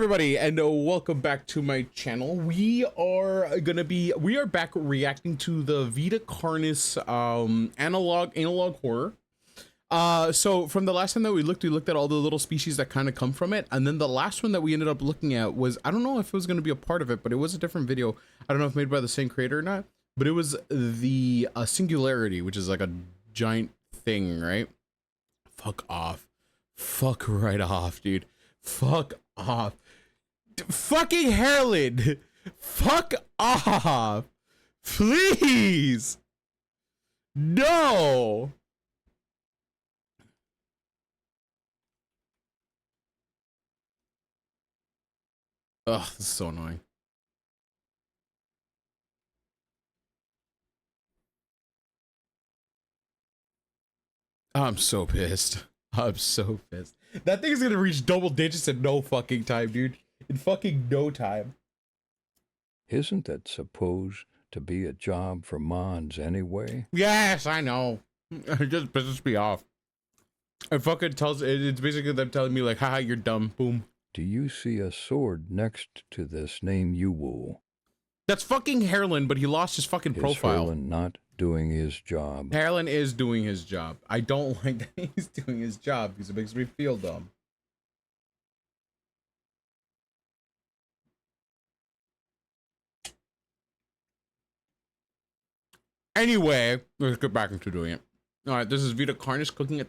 everybody, and welcome back to my channel. We are back reacting to the Vita Carnis analog horror. So from the last time that we looked at all the little species that kind of come from it, and then the last one that we ended up looking at was, I don't know if it was going to be a part of it, but it was a different video. I don't know if made by the same creator or not, but it was the singularity, which is like a giant thing, right? Fuck off. Fuck right off, dude. Fuck off. Fucking Harlan. Fuck off. Please. No. Ugh, this is so annoying. I'm so pissed. I'm so pissed. That thing is gonna reach double digits in no fucking time, dude. In fucking no time. Isn't that supposed to be a job for mods anyway? Yes, I know. It just pisses me off. It fucking tells, it's basically them telling me like, haha, you're dumb, boom. Do you see a sword next to this name you will? That's fucking Harlan, but he lost his fucking profile. Harlan not doing his job? Harlan is doing his job. I don't like that he's doing his job because it makes me feel dumb. Anyway, let's get back into doing it. All right, this is Vita Carnis cooking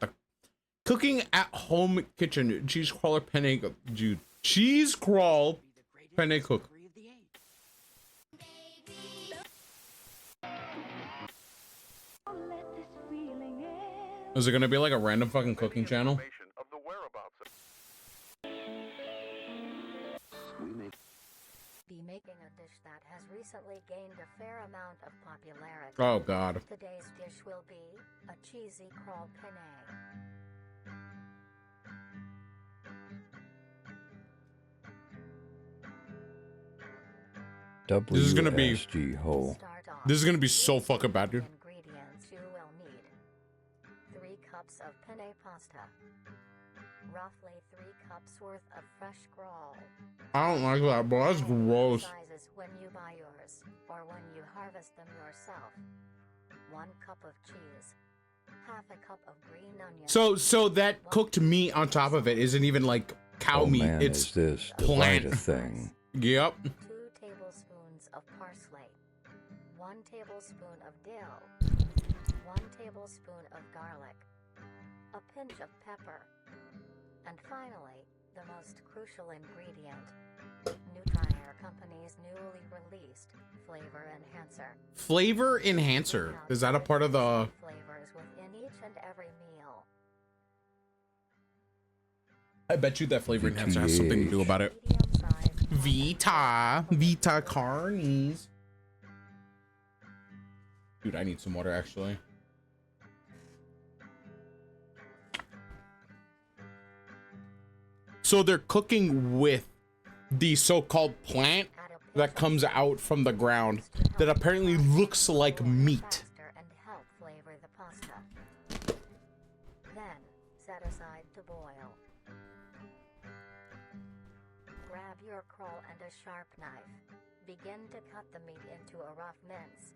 at home kitchen. Cheese crawler penne, dude. Cheese crawl penne cook. Is it gonna be like a random fucking cooking channel? Be making a dish that has recently gained a fair amount of popularity. Oh god. Today's dish will be a cheesy crawl penne. This is gonna be This is gonna be so fucking bad, dude. Ingredients you will need: 3 cups of penne pasta, roughly 3 cups worth of fresh crawl. I don't like that, bro. That's gross. Sizes when you buy yours or when you harvest them yourself. 1 cup of cheese, half a cup of green onions. So that cooked meat on top of it isn't even like cow meat. Man, it's is this plant Vita thing. Yep. 2 tablespoons of parsley, 1 tablespoon of dill, 1 tablespoon of garlic, a pinch of pepper, and finally, the most crucial ingredient, Nutrier Company's newly released flavor enhancer. Flavor enhancer. Is that a part of the flavors within each and every meal? I bet you that flavor enhancer has something to do about it. Vita Carnis. Dude, I need some water actually. So they're cooking with the so-called plant that comes out from the ground that apparently looks like meat. And help flavor the pasta. Then set aside to boil. Grab your crawl and a sharp knife. Begin to cut the meat into a rough mince.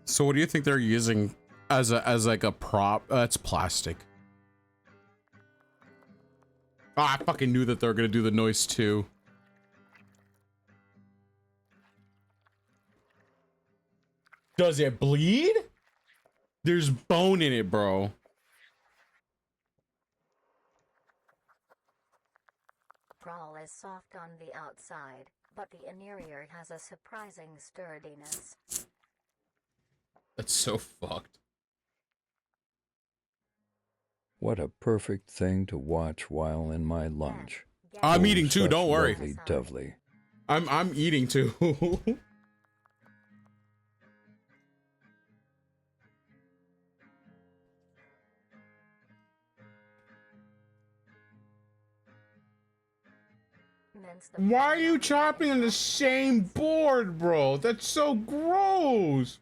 So what do you think they're using as like a prop? It's plastic. Oh, I fucking knew that they were gonna do the noise too. Does it bleed? There's bone in it, bro. Crawl is soft on the outside, but the interior has a surprising sturdiness. That's so fucked. What a perfect thing to watch while in my lunch. I'm eating too, don't worry. Lovely dovely. I'm eating too. Why are you chopping on the same board, bro? That's so gross.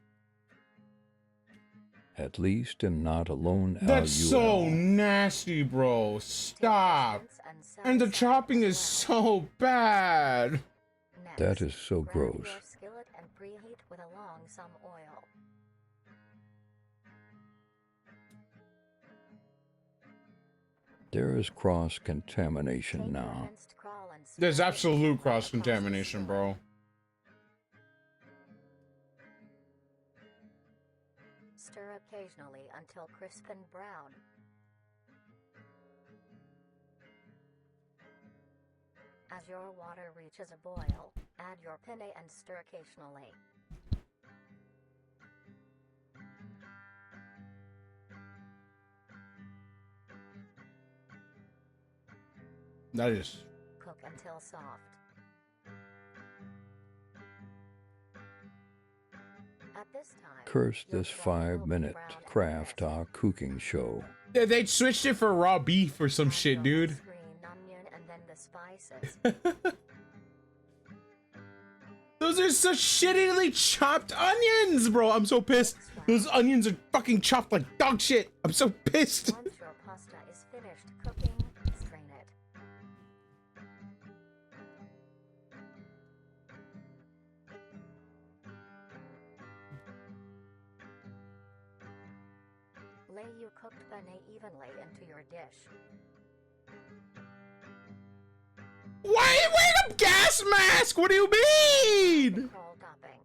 At least am not alone. That's so nasty, bro. Stop. And the chopping is so bad. That is so Grab gross. your skillet and preheat with along some oil. There is cross-contamination Take your now. minced crawl and There's spread it absolute evenly across the cross-contamination, skillet. bro. Stir occasionally until crisp and brown. As your water reaches a boil, add your penne and stir occasionally. That is. Cook until soft. At this time, Curse your this flour will be 5-minute browned and craft crisp. cooking show. Yeah, they switched it for raw beef or some Add shit, your dude. whole green onion and then the spices. Those are such shittily chopped onions, bro. I'm so pissed. Those onions are fucking chopped like dog shit. I'm so pissed. Once your pasta is finished cooking, strain it. Lay your cooked penne evenly into your dish. Why are you wearing a gas mask? What do you mean? Crawl topping.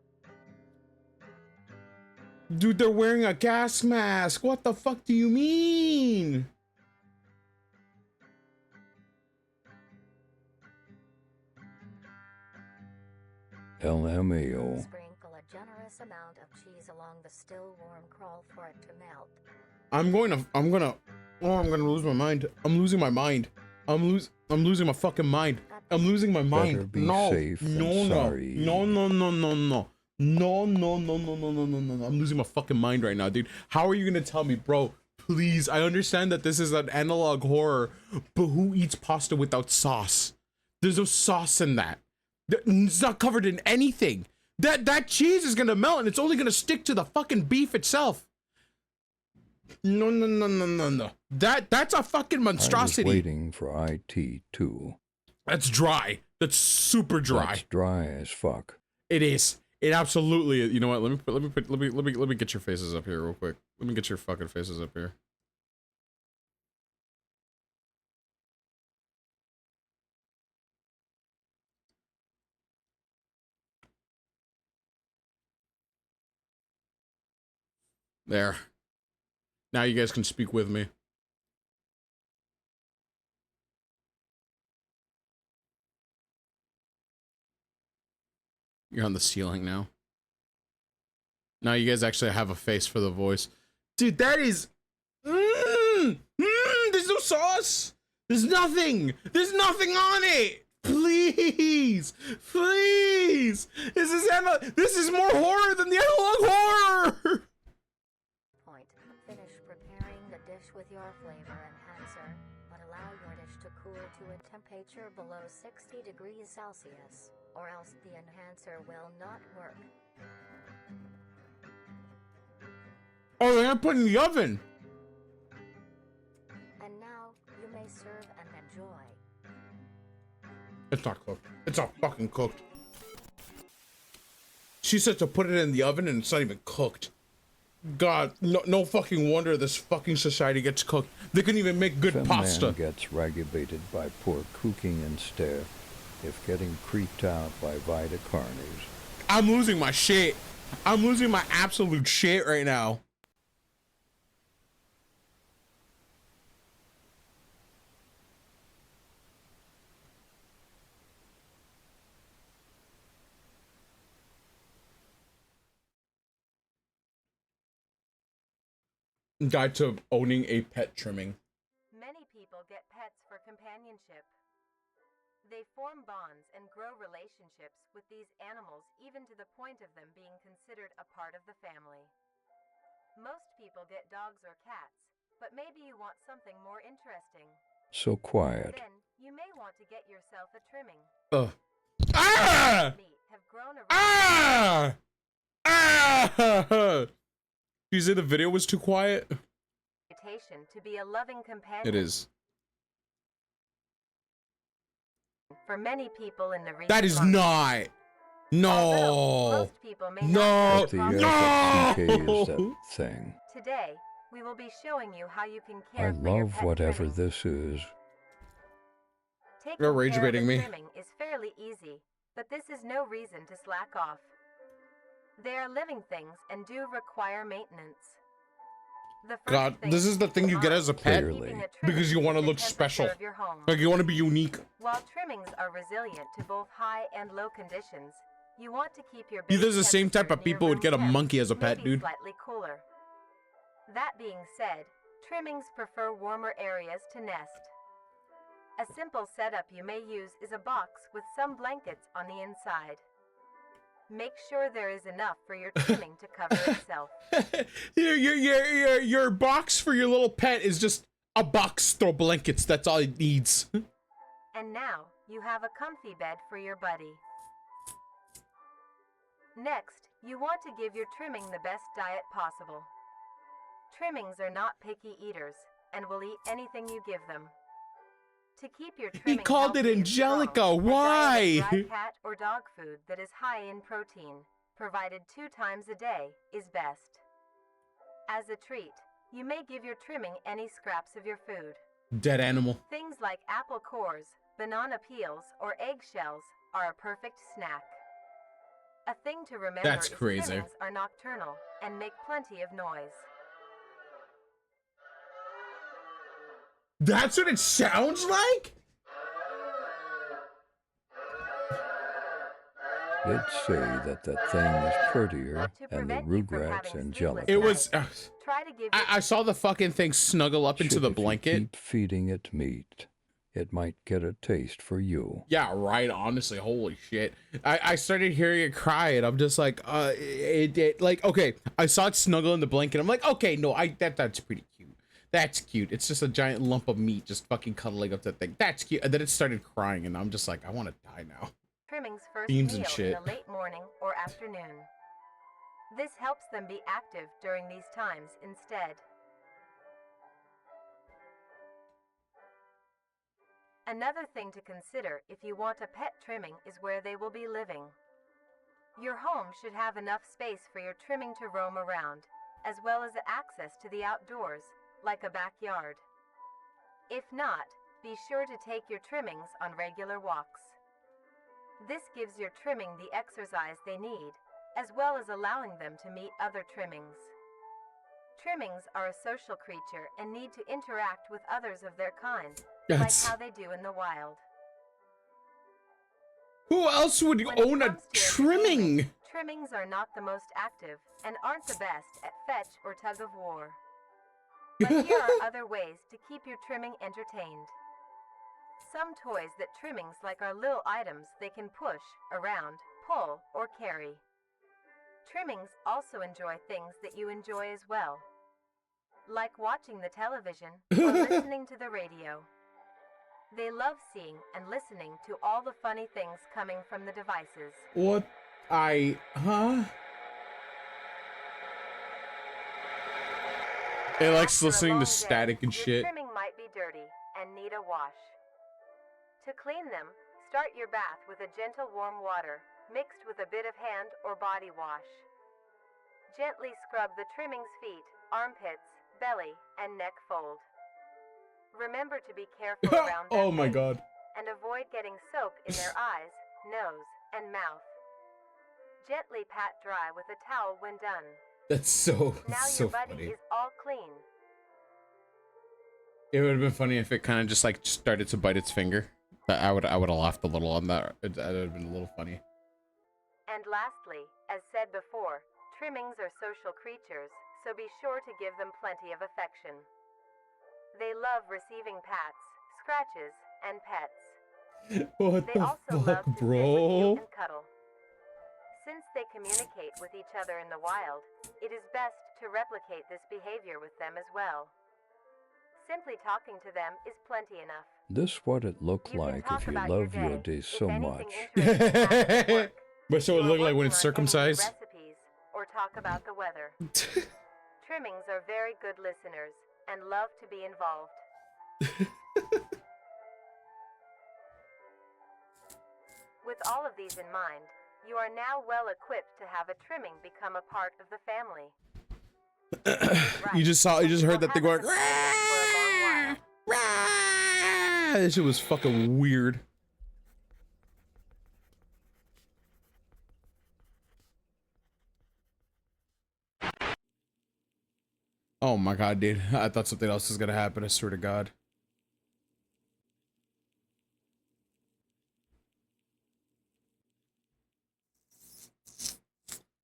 Dude, they're wearing a gas mask. What the fuck do you mean? LMAO. Sprinkle a generous amount of cheese along the still warm crawl for it to melt. I'm gonna lose my mind. I'm losing my mind. I'm losing my fucking mind. I'm losing my mind. Better be No, safe than no, no, sorry. no, no, no, no, no. No, no, no, no, no, no, no, no. I'm losing my fucking mind right now, dude. How are you gonna tell me, bro? Please, I understand that this is an analog horror, but who eats pasta without sauce? There's no sauce in that. It's not covered in anything. That cheese is gonna melt and it's only gonna stick to the fucking beef itself. No, no, no, no, no, no. That's a fucking I was monstrosity. waiting for IT too. That's dry. That's super dry. That's dry as fuck. It is. It absolutely is. You know what? Let me get your faces up here real quick. Let me get your fucking faces up here. There. Now you guys can speak with me. You're on the ceiling now. Now you guys actually have a face for the voice. Dude, that is... there's no sauce. There's nothing. There's nothing on it. Please. Please. This is more horror than the analog horror. Point. Finish preparing the dish with your flavor enhancer, but allow your dish to cool to a temperature below 60 degrees Celsius, or else the enhancer will not work. Oh, they're gonna put it in the oven. And now you may serve and enjoy. It's not cooked. It's not fucking cooked. She said to put it in the oven and it's not even cooked. God, no fucking wonder this fucking society gets cooked. They couldn't even make good Some pasta. man gets raggabated by poor cooking instead, if getting creeped out by Vita Carnis. I'm losing my shit. I'm losing my absolute shit right now. Guide to owning a pet trimming. Many people get pets for companionship. They form bonds and grow relationships with these animals, even to the point of them being considered a part of the family. Most people get dogs or cats, but maybe you want something more interesting. So quiet. Then you may want to get yourself a trimming. Ah! Meat have grown around. Ah! Ah! You said the video was too quiet? To be a loving companion. It is. For many people in the region. That is not. No. Most people may No. not know What the No. is that thing? Today, we will be showing you how you can I care for your love pet whatever trimming. this is. Taking You're rage care of baiting a me. trimming is fairly easy, but this is no reason to slack off. They are living things and do require maintenance. The first God, thing this is the thing you get as a pet Clearly. keeping a because you trimming want to is the look special. temperature of your home. Like you want to be unique. While trimmings are resilient to both high and low conditions, you want to keep your He base does the same type temperature of near people would room get a temp, monkey as a pet, maybe dude. Slightly cooler. That being said, trimmings prefer warmer areas to nest. A simple setup you may use is a box with some blankets on the inside. Make sure there is enough for your trimming to cover itself. Your box for your little pet is just a box throw blankets. That's all it needs. And now, you have a comfy bed for your buddy. Next, you want to give your trimming the best diet possible. Trimmings are not picky eaters and will eat anything you give them. To keep your trimming He called it healthy and Angelica. strong, a diet of Why? dry cat or dog food that is high in protein, provided 2 times a day, is best. As a treat, you may give your trimming any scraps of your food. Dead animal. Things like apple cores, banana peels, or eggshells are a perfect snack. A thing to remember That's is crazy. trimmings are nocturnal and make plenty of noise. That's what it sounds like? Did say that that thing is prettier To and the prevent you from Rugrats having angelic. It was. Try to give I saw the fucking thing snuggle up into Should the if you blanket. keep feeding it meat, it might get a taste for you. Yeah, right. Honestly, holy shit. I started hearing it cry, and I'm just like, like, okay. I saw it snuggle in the blanket. I'm like, okay, no, that's pretty cute. That's cute. It's just a giant lump of meat just fucking cuddling up that thing. That's cute. And then it started crying, and I'm just like, I want to die now. trimmings first Beans meal and shit. in the late morning or afternoon. This helps them be active during these times instead. Another thing to consider if you want a pet trimming is where they will be living. Your home should have enough space for your trimming to roam around, as well as access to the outdoors, like a backyard. If not, be sure to take your trimmings on regular walks. This gives your trimming the exercise they need, as well as allowing them to meet other trimmings. Trimmings are a social creature and need to interact with others of their kind, like how they do in the wild. Who else would When it own a comes to trimming? Trimmings are not the most active and aren't the best at fetch or tug of war. But here are other ways to keep your trimming entertained. Some toys that trimmings like are little items they can push, around, pull, or carry. Trimmings also enjoy things that you enjoy as well, like watching the television or listening to the radio. They love seeing and listening to all the funny things coming from the devices. What? Huh? It likes After a listening long to static day, and your shit. trimming might be dirty and need a wash. To clean them, start your bath with a gentle warm water mixed with a bit of hand or body wash. Gently scrub the trimming's feet, armpits, belly, and neck fold. Remember to be careful around their Oh my face god. and avoid getting soap in their eyes, nose, and mouth. Gently pat dry with a towel when done. That's so Now so your buddy funny. is all clean. It would have been funny if it kind of just like started to bite its finger. I would have laughed a little on that. That would have been a little funny. And lastly, as said before, trimmings are social creatures, so be sure to give them plenty of affection. They love receiving pats, scratches, and pets. What They the also love fuck, to sit with you bro? and cuddle. Since they communicate with each other in the wild, it is best to replicate this behavior with them as well. Simply talking to them is plenty enough. This what it look You can like talk if you about love your day, day if so anything much. interesting happens at work, But so it or looked like when working it's on any new circumcised. recipes, or talk about the weather. trimmings are very good listeners and love to be involved. With all of these in mind, you are now well equipped to have a trimming become a part of the family. You just heard that thing going. This shit was fucking weird. Oh my god, dude. I thought something else was gonna happen, I swear to god.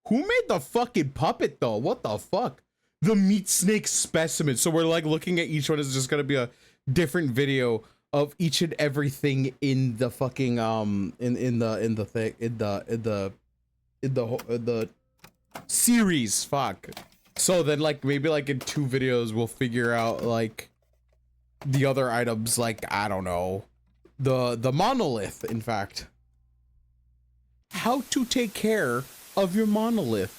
Who made the fucking puppet though? What the fuck? The meat snake specimen. So we're like looking at each one. Is just gonna be a different video of each and everything in the fucking in the series. Fuck. So then like maybe like in 2 videos we'll figure out like the other items, like I don't know, the monolith, in fact. How to take care of your monolith.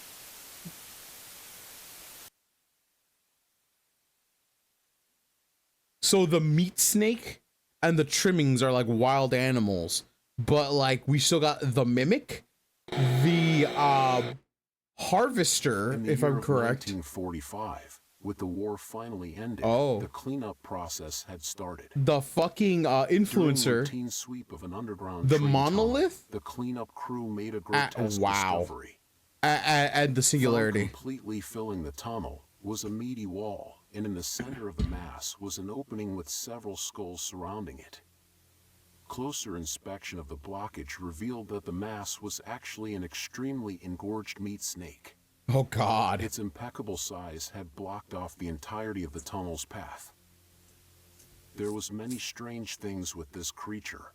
So the meat snake and the trimmings are like wild animals, but like we still got the mimic, the harvester, if I'm correct. 1945, with the war finally ended, oh, the cleanup process had started. The fucking influencer, routine sweep of an underground the train monolith, tunnel, the cleanup crew made a grotesque wow, discovery. And the singularity. Completely filling the tunnel was a meaty wall, and in the center of the mass was an opening with several skulls surrounding it. Closer inspection of the blockage revealed that the mass was actually an extremely engorged meat snake. Oh god. Its impeccable size had blocked off the entirety of the tunnel's path. There was many strange things with this creature.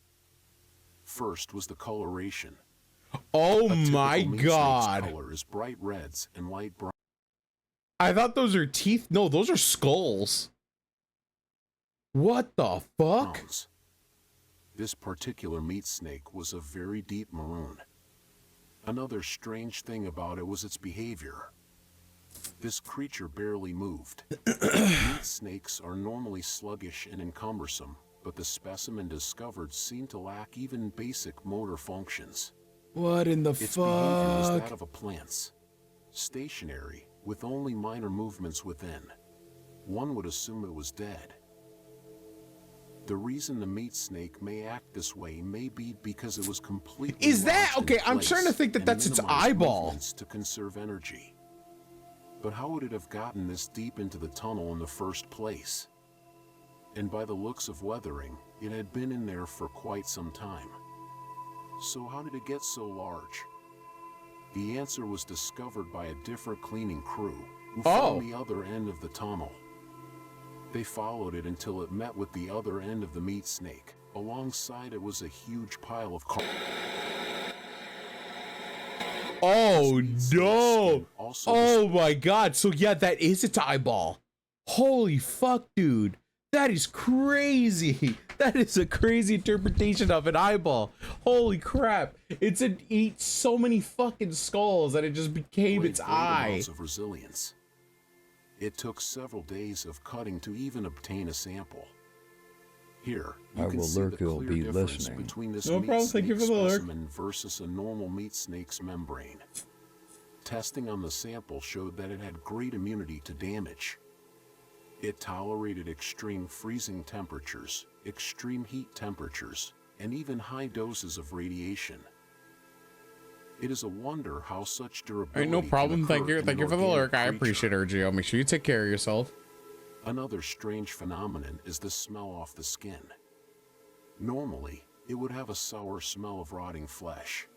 First was the coloration. Oh my god. Color is bright reds and light brown. I thought those are teeth. No, those are skulls. What the fuck? Browns. This particular meat snake was a very deep maroon. Another strange thing about it was its behavior. This creature barely moved. Meat snakes are normally sluggish and encumbersome, but the specimen discovered seemed to lack even basic motor functions. What in the its behavior was fuck? that of a plant's. Stationary, with only minor movements within. One would assume it was dead. The reason the meat snake may act this way may be because it was completely Is that lodged in okay? I'm starting to place think that and that's its minimized eyeball. movements to conserve energy. But how would it have gotten this deep into the tunnel in the first place? And by the looks of weathering, it had been in there for quite some time. So how did it get so large? The answer was discovered by a different cleaning crew who found the other end of the tunnel. They followed it until it met with the other end of the meat snake. Alongside it was a huge pile of Oh no! Oh my god! So yeah, that is its eyeball. Holy fuck, dude! That is crazy. That is a crazy interpretation of an eyeball. Holy crap! It ate so many fucking skulls that it just became its eye. Of resilience. It took several days of cutting to even obtain a sample. Here, you can see the clear difference between this meat snake specimen versus a normal meat snake's membrane. Testing on the sample showed that it had great immunity to damage. It tolerated extreme freezing temperatures, extreme heat temperatures, and even high doses of radiation. It is a wonder how such durability. Ain't no problem. Thank you for the lurk. I creature. appreciate it, Gio. Make sure you take care of yourself. Another strange phenomenon is the smell off the skin. Normally, it would have a sour smell of rotting flesh.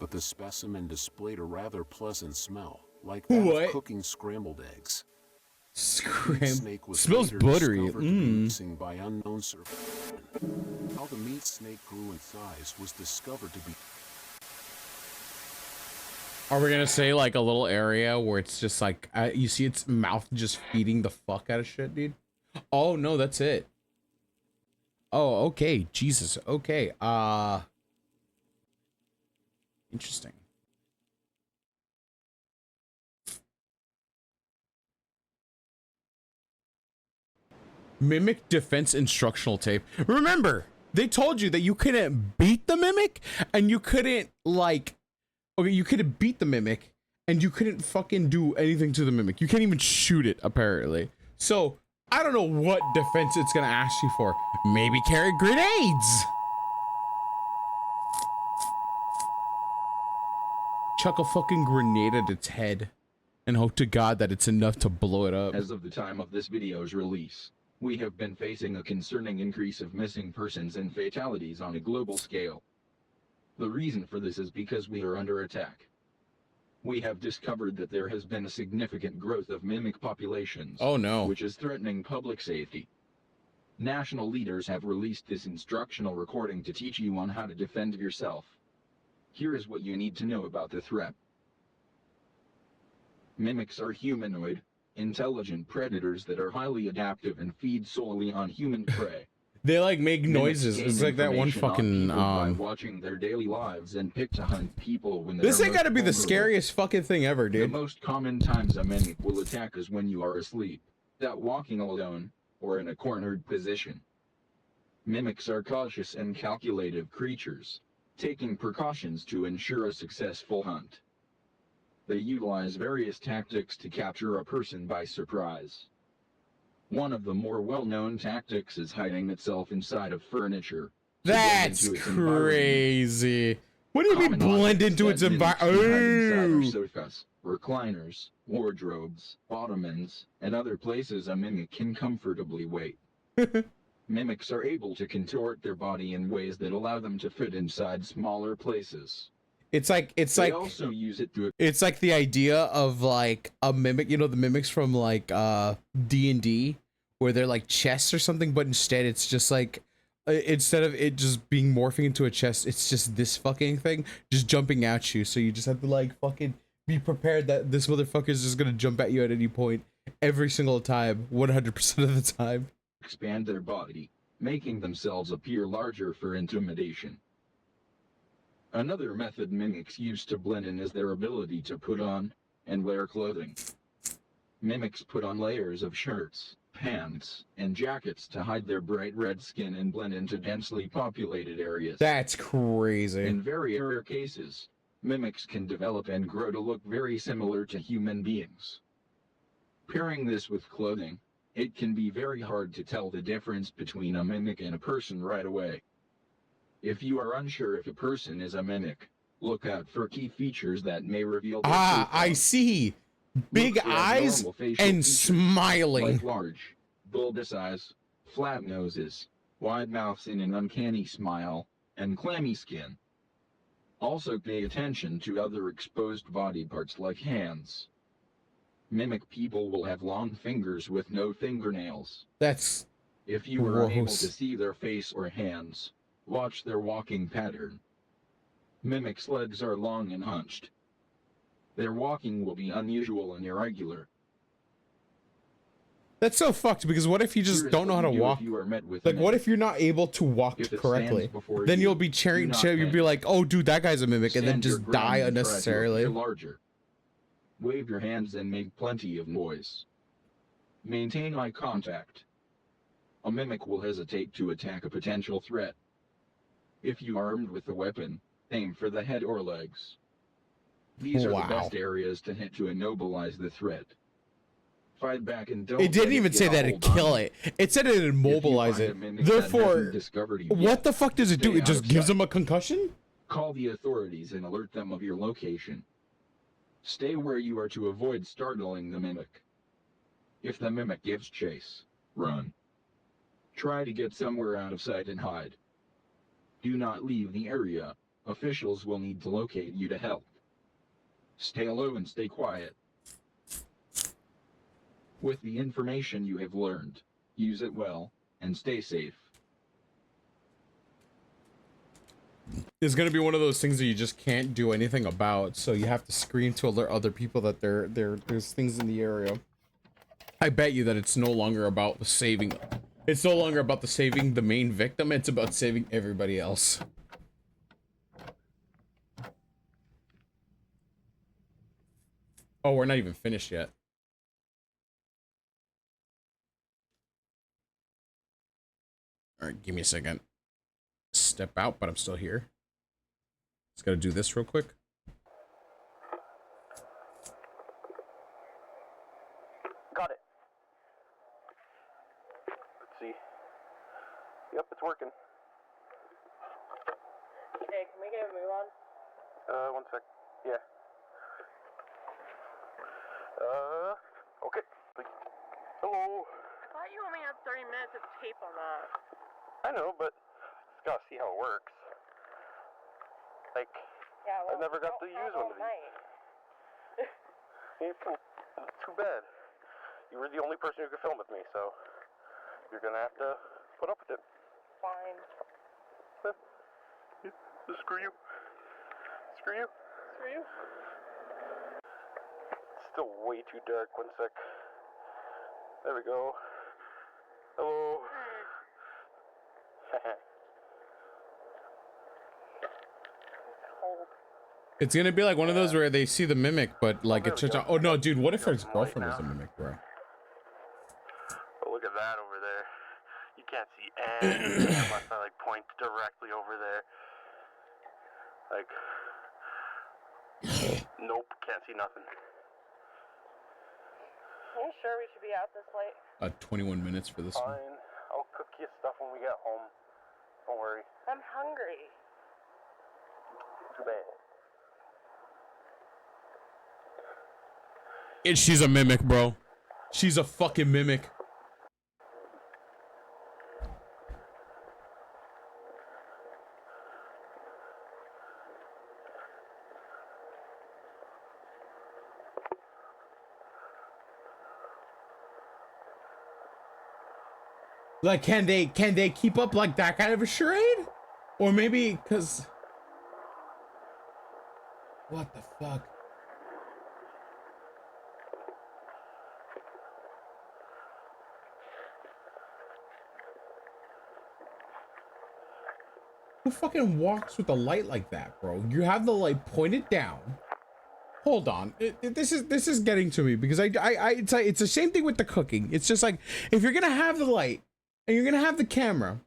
But the specimen displayed a rather pleasant smell, like that of cooking scrambled eggs. Smells buttery. By unknown survivors. How the meat snake grew in size was discovered to be. Are we gonna say like a little area where it's just like you see its mouth just feeding the fuck out of shit, dude? Oh no, that's it. Oh, okay. Jesus. Okay. Interesting. Mimic defense instructional tape. Remember, they told you that you couldn't beat the mimic and you couldn't like, okay, you couldn't beat the mimic and you couldn't fucking do anything to the mimic. You can't even shoot it, apparently. So I don't know what defense it's gonna ask you for. Maybe carry grenades. Chuck a fucking grenade at its head and hope to God that it's enough to blow it up. As of the time of this video's release, we have been facing a concerning increase of missing persons and fatalities on a global scale. The reason for this is because we are under attack. We have discovered that there has been a significant growth of mimic populations. Oh no. Which is threatening public safety. National leaders have released this instructional recording to teach you on how to defend yourself. Here is what you need to know about the threat. Mimics are humanoid, intelligent predators that are highly adaptive and feed solely on human prey. They like make noises. It's like that one fucking by watching their daily lives and pick to hunt people when this ain't gotta be the scariest fucking thing ever, dude. The most common times a mimic will attack is when you are asleep, that walking alone, or in a cornered position. Mimics are cautious and calculative creatures, taking precautions to ensure a successful hunt. They utilize various tactics to capture a person by surprise. One of the more well-known tactics is hiding itself inside of furniture. That's crazy. What do you mean blend into its environment? Sofas, recliners, wardrobes, ottomans, and other places a mimic can comfortably wait. Mimics are able to contort their body in ways that allow them to fit inside smaller places. It's like they also use it to. It's like the idea of like a mimic, you know, the mimics from like D&D, where they're like chests or something, but instead it's just like instead of it just being morphing into a chest, it's just this fucking thing just jumping at you. So you just have to like fucking be prepared that this motherfucker is just gonna jump at you at any point, every single time, 100% of the time. Expand their body, making themselves appear larger for intimidation. Another method mimics use to blend in is their ability to put on and wear clothing. Mimics put on layers of shirts, pants, and jackets to hide their bright red skin and blend into densely populated areas. That's crazy. In very rare cases, mimics can develop and grow to look very similar to human beings. Pairing this with clothing, it can be very hard to tell the difference between a mimic and a person right away. If you are unsure if a person is a mimic, look out for key features that may reveal their profile. I see. Big eyes and smiling. Like large, bulbous eyes, flat noses, wide mouths in an uncanny smile, and clammy skin. Also pay attention to other exposed body parts like hands. Mimic people will have long fingers with no fingernails. That's If you are unable to see their face or hands, watch their walking pattern. Mimics' legs are long and hunched. Their walking will be unusual and irregular. That's so fucked, because what if you just don't know how to walk? Like, what if you're not able to walk correctly? Then you'll be you'll be like, oh dude, that guy's a mimic, and then just die unnecessarily. Larger. Wave your hands and make plenty of noise. Maintain eye contact. A mimic will hesitate to attack a potential threat. If you are armed with a weapon, aim for the head or legs. These are the best areas to hit to immobilize the threat. Fight back and don't. It didn't even say that it'd kill it. It said it'd immobilize it. Therefore, what the fuck does it do? It just gives them a concussion? Call the authorities and alert them of your location. Stay where you are to avoid startling the mimic. If the mimic gives chase, run. Try to get somewhere out of sight and hide. Do not leave the area. Officials will need to locate you to help. Stay low and stay quiet. With the information you have learned, use it well, and stay safe. It's gonna be one of those things that you just can't do anything about, so you have to scream to alert other people that there's things in the area. I bet you that it's no longer about the saving. It's no longer about saving the main victim. It's about saving everybody else. Oh, we're not even finished yet. All right, give me a second. Step out, but I'm still here. Just gotta do this real quick. Got it. Let's see. Yep, it's working. Hey, can we get a move on? 1 sec. Yeah. Okay. Hello. I thought you only had 30 minutes of tape on that. I know, but just gotta see how it works. Like, Yeah, well, I never got to use one of these. Too bad. You were the only person who could film with me, so you're gonna have to put up with it. Fine. Screw you. Screw you. Screw you. It's still way too dark. 1 sec. There we go. Hello. Cold. It's gonna be like one of those where they see the mimic, but like it turns out. Oh no, dude! What if his girlfriend was a mimic, bro? Oh, look at that over there. You can't see anything unless I like point directly over there. Like, nope, can't see nothing. Are you sure we should be out this late? 21 minutes for this one. Fine, I'll cook you stuff when we get home. Don't worry. I'm hungry. Too bad. And she's a mimic, bro. She's a fucking mimic. Like, can they keep up like that kind of a charade? Or maybe because what the fuck? Who fucking walks with the light like that, bro? You have the light pointed down. Hold on, this is getting to me because it's the same thing with the cooking. It's just like if you're gonna have the light and you're gonna have the camera.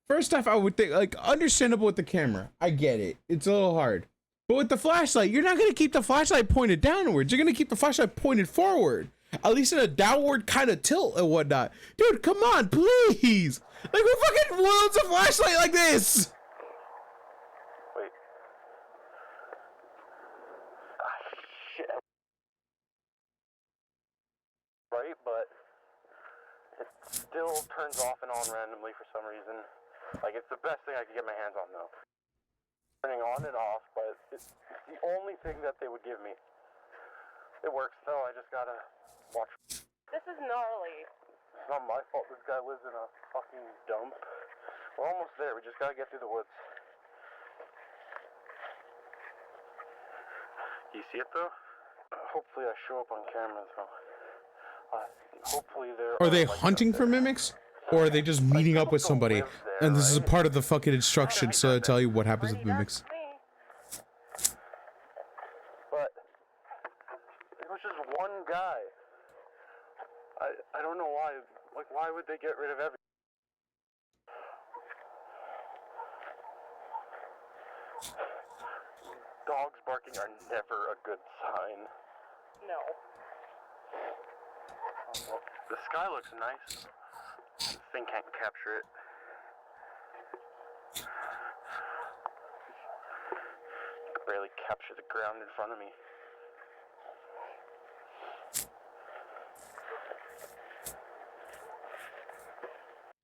First off, I would think like understandable with the camera. I get it. It's a little hard, but with the flashlight, you're not gonna keep the flashlight pointed downwards. You're gonna keep the flashlight pointed forward, at least in a downward kind of tilt and whatnot. Dude, come on, please. Like who fucking loads a flashlight like this? Wait. Shit. Right, but it still turns off and on randomly for some reason. Like, it's the best thing I could get my hands on, though. Turning on and off, but it's the only thing that they would give me. It works, though. I just gotta watch. This is gnarly. It's not my fault this guy lives in a fucking dump. We're almost there. We just gotta get through the woods. You see it, though? Hopefully I show up on camera, though. Hopefully there Are they hunting for mimics? Or are they just meeting up with somebody? And this is a part of the fucking instructions to tell you what happens with mimics. But it was just one guy. I don't know why. Like, why would they get rid of everything? Dogs barking are never a good sign. No. Well, the sky looks nice. This thing can't capture it. I can barely capture the ground in front of me.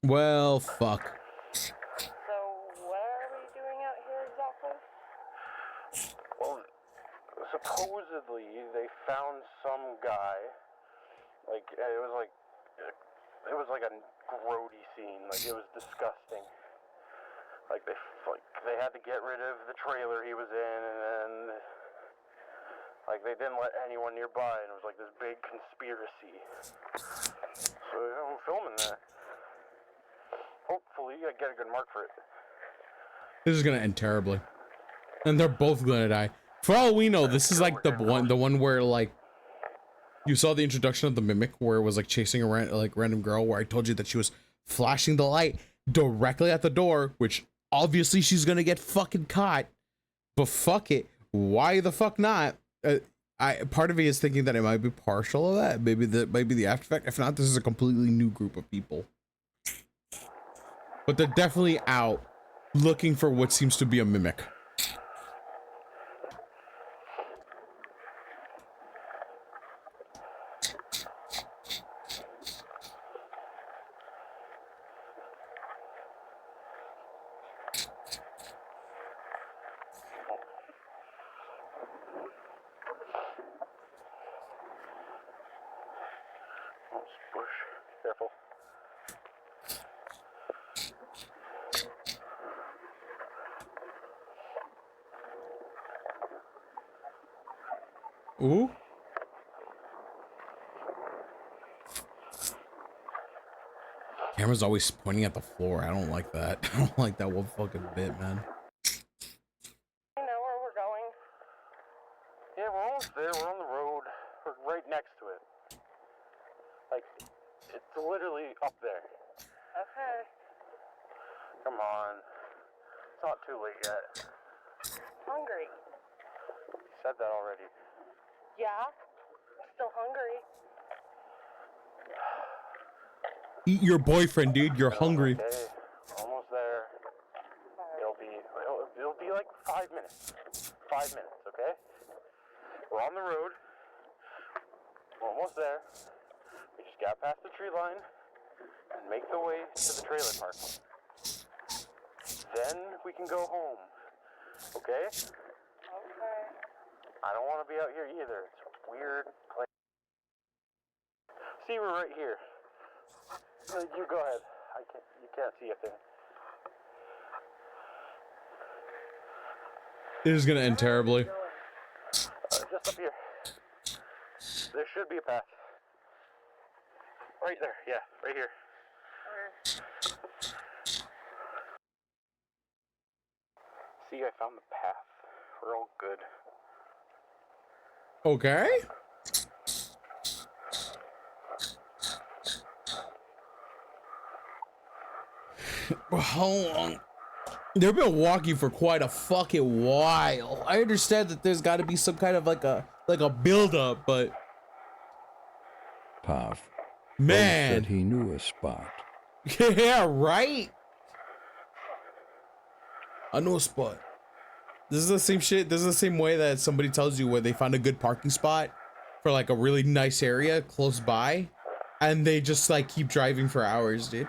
Well, fuck. So, what are we doing out here exactly? Well, supposedly they found some guy. Like it was like a grody scene. Like it was disgusting. Like they had to get rid of the trailer he was in, and then like they didn't let anyone nearby, and it was like this big conspiracy. So I'm filming that. Hopefully I get a good mark for it. This is gonna end terribly. And they're both gonna die. For all we know, this is like the one where like you saw the introduction of the mimic where it was like chasing a random girl where I told you that she was flashing the light directly at the door, which obviously she's gonna get fucking caught. But fuck it, why the fuck not? Part of me is thinking that it might be partial of that. Maybe the after effect. If not, this is a completely new group of people. But they're definitely out looking for what seems to be a mimic. Careful. Ooh. Camera's always pointing at the floor. I don't like that. I don't like that one fucking bit, man. You know where we're going? Yeah, we're almost there. We're on the road. We're right next to it. Like, it's literally up there. Okay. Come on. It's not too late yet. Hungry. You said that already. Yeah? I'm still hungry. Eat your boyfriend, dude. You're hungry. Okay, we're almost there. It'll be like 5 minutes. 5 minutes, okay? We're on the road. We're almost there. We just got past the tree line and make the way to the trailer park. Then we can go home. Okay? Okay. I don't want to be out here either. It's a weird place. See, we're right here. You go ahead. You can't see a thing. It is gonna end terribly. Just up here. There should be a path. Right there. Yeah, right here. See, I found the path. We're all good. Okay. How long? They've been walking for quite a fucking while. I understand that there's got to be some kind of like a build up, but Puff. man, said he knew a spot. Yeah, right. I know a spot. This is the same shit. This is the same way that somebody tells you where they found a good parking spot for like a really nice area close by, and they just like keep driving for hours, dude.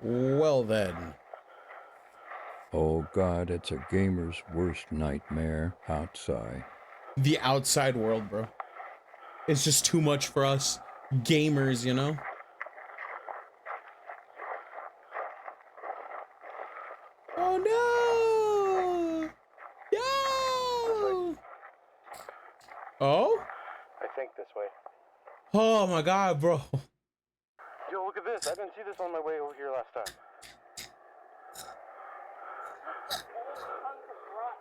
Well then. Oh God, it's a gamer's worst nightmare outside. The outside world, bro. It's just too much for us gamers, you know? Oh no! Yo! Oh? I think this way. Oh my God, bro. Yo, look at this. I didn't see this on my way over here last time.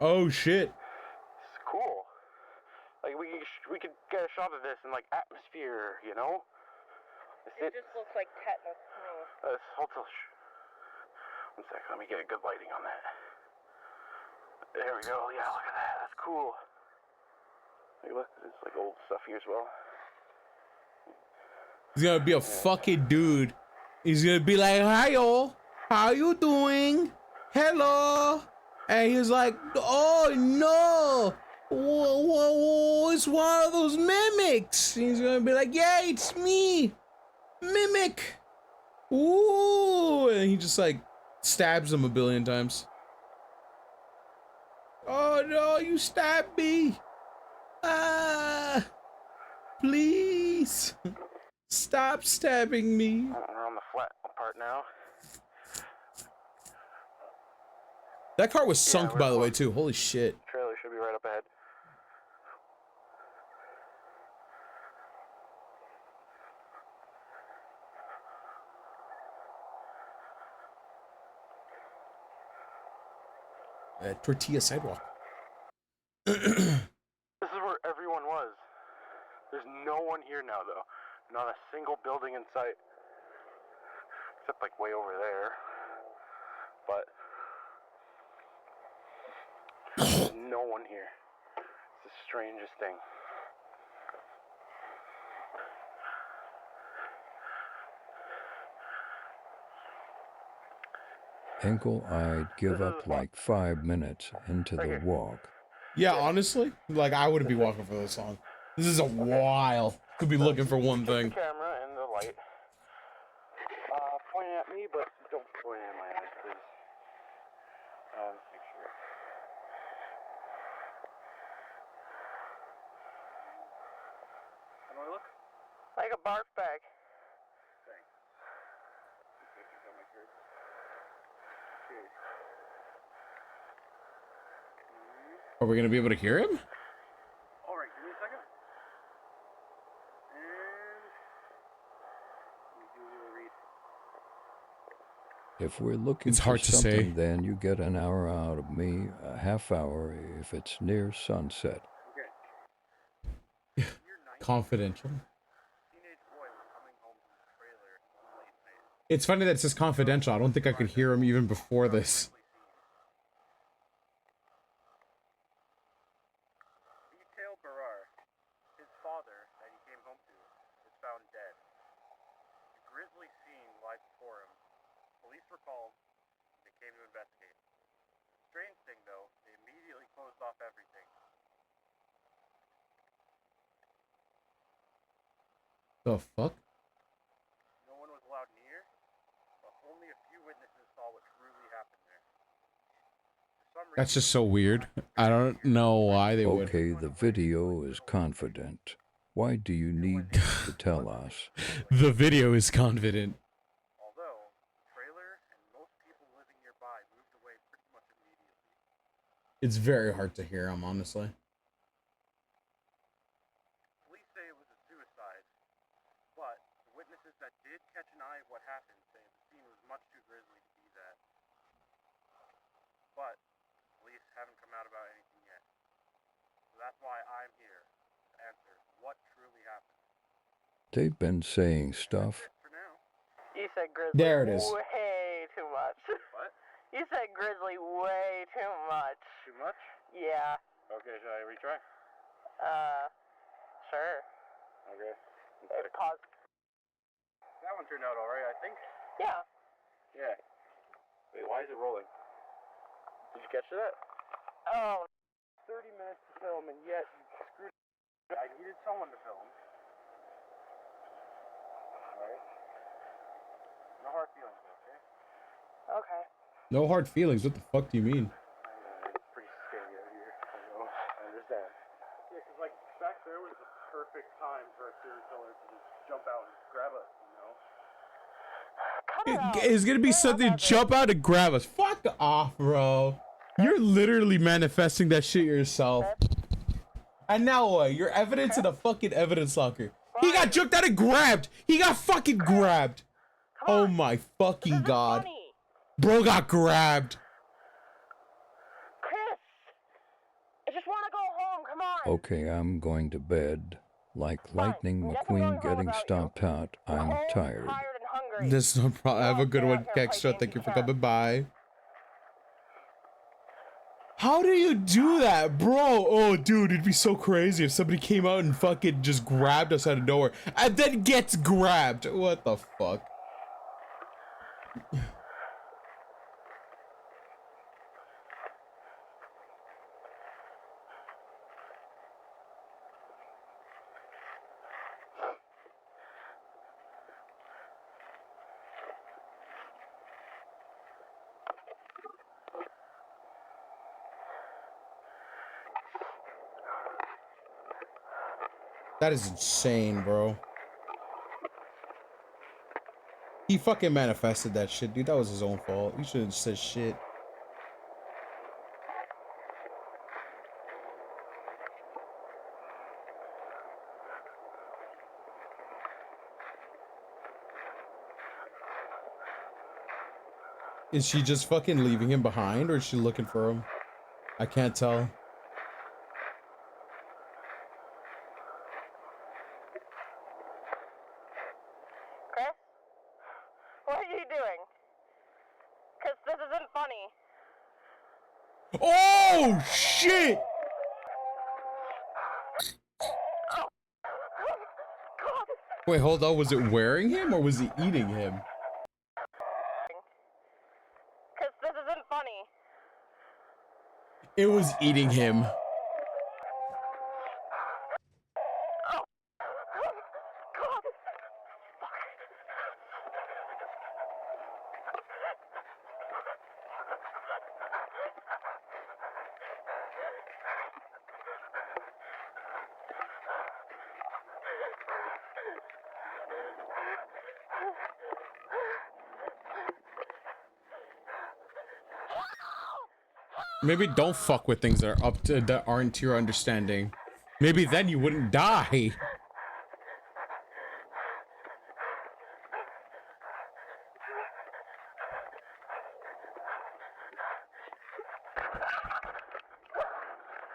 Oh shit. It's cool. Like we could get a shot of this in like atmosphere, you know? It just looks like tetanus to me. Hold on. One sec. Let me get a good lighting on that. There we go. Yeah, look at that. That's cool. Like, look, there's like old stuff here as well. He's gonna be a fucking dude. He's gonna be like, hi y'all, how you doing? Hello. And he's like, oh no, whoa, it's one of those mimics. He's gonna be like, yeah, it's me, mimic. Ooh, and he just like stabs him a billion times. Oh no, you stabbed me. Ah, please. Stop stabbing me. We're on the flat part now. That car was Yeah, sunk, by the way, too. Holy shit. Trailer should be right up ahead. Tortilla sidewalk. This is where everyone was. There's no one here now, though. Not a single building in sight. Except, like, way over there. But there's no one here. It's the strangest thing. Ankle, I'd give up like 5 minutes into the walk. Yeah, honestly, like I wouldn't be walking for this long. This is a while. Could be looking for one thing. The camera and the light. Point at me, but don't point at my eyes, please. Make sure. How do I look? Like a barf bag. Thanks. Are we gonna be able to hear him? All right, give me a second. And let me do a little read. If we're looking It's for hard to something, say. then you get an hour out of me, a half hour if it's near sunset. Okay. Confidential. Teenage boy was coming home from the trailer one late night. It's funny that it says confidential. I don't think I could hear him even before this. Detail Barar, his father that he came home to, was found dead. A grisly scene lies before him. Police were called. They came to investigate. Strange thing though, they immediately closed off everything. The fuck? No one was allowed near, but only a few witnesses saw what truly happened there. For some That's reason, just so weird. I don't know why they would. Okay, the video is confident. Why do you need to tell us? The video is confident. although the trailer and most people living nearby moved away pretty much immediately. It's very hard to hear him, honestly. Police say it was a suicide, but the witnesses that did catch an eye of what happened say the scene was much too grisly to be that. But police haven't come out about anything yet. So that's why I'm here to answer what truly happened. They've been saying stuff. For now. You said grizzly There it is. way too much. What? You said grizzly way too much. Too much? Yeah. Okay, should I retry? Sure. Okay. Pause. That one turned out alright, I think. Yeah. Yeah. Wait, why is it rolling? Did you catch that? Oh. 30 minutes to film, and yet you screwed it. I needed someone to film. Alright. No hard feelings, okay? Okay. No hard feelings. What the fuck do you mean? It's pretty scary out here. I know. I understand. Yeah, because, like, back there was the perfect time for a serial killer to just jump out and grab us, you know? Cut it out. It's gonna be something to jump out and grab us. Fuck off, bro. You're literally manifesting that shit yourself. And now what? You're evidence in a fucking evidence locker. He got jumped out and grabbed. He got fucking grabbed. Oh my fucking god. Funny. Bro got grabbed. Chris! I just want to go home. Come on. Okay, I'm going to bed. Like Lightning Nothing McQueen going wrong getting about stomped out, We're I'm home, tired. tired and hungry. This is no problem. Have a good Go one, out here and play Kextra. Thank you for games coming by. How do you do that, bro? Oh, dude, it'd be so crazy if somebody came out and fucking just grabbed us out of nowhere and then gets grabbed. What the fuck? That is insane, bro. He fucking manifested that shit, dude. That was his own fault. You shouldn't have said shit. Is she just fucking leaving him behind, or is she looking for him? I can't tell. Chris? What are you doing? Because this isn't funny. Oh, shit! Wait, hold on. Was it wearing him, or was he eating him? Because this isn't funny. It was eating him. Maybe don't fuck with things that are up to that aren't to your understanding. Maybe then you wouldn't die.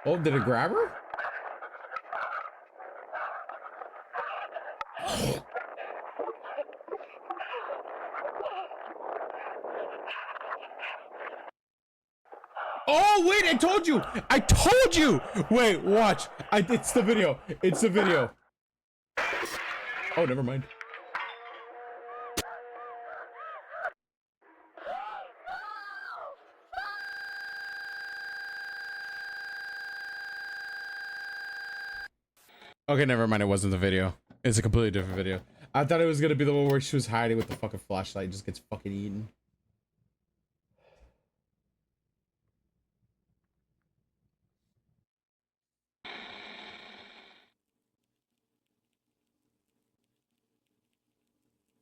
Oh, did it grab her? Oh, wait, I told you! I told you! Wait, watch. It's the video. It's the video. Oh, never mind. Okay, never mind. It wasn't the video. It's a completely different video. I thought it was gonna be the one where she was hiding with the fucking flashlight and just gets fucking eaten.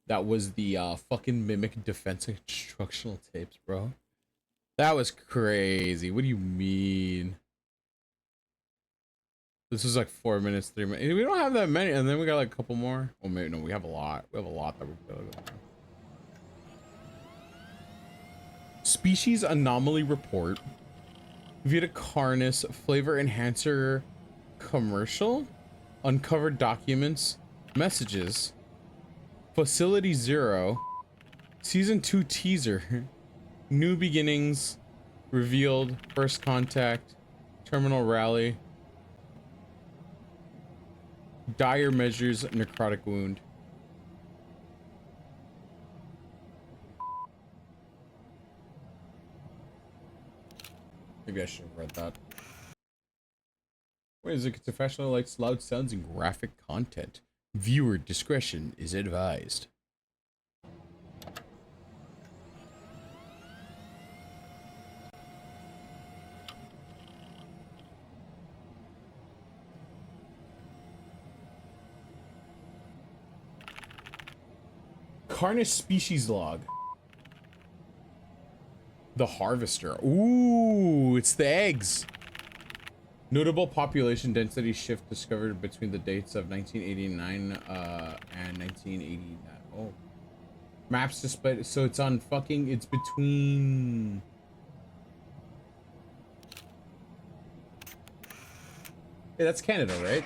That was the fucking mimic defense instructional tapes, bro. That was crazy. What do you mean? This was like 4 minutes, 3 minutes. We don't have that many, and then we got like a couple more. Oh, maybe no, we have a lot. We have a lot that we're gonna go. Species anomaly report. Vita Carnis flavor enhancer commercial. Uncovered documents. Messages. Facility 0. Season 2 teaser. New beginnings. Revealed. First contact. Terminal rally. Dire measures. Necrotic wound. Maybe I should have read that. Wait, is it professional likes loud sounds and graphic content? Viewer discretion is advised. Carnis species log. The harvester. Ooh, it's the eggs. Notable population density shift discovered between the dates of 1989 and 1989. Oh. Maps displayed. So it's on fucking. It's between. Hey, that's Canada, right?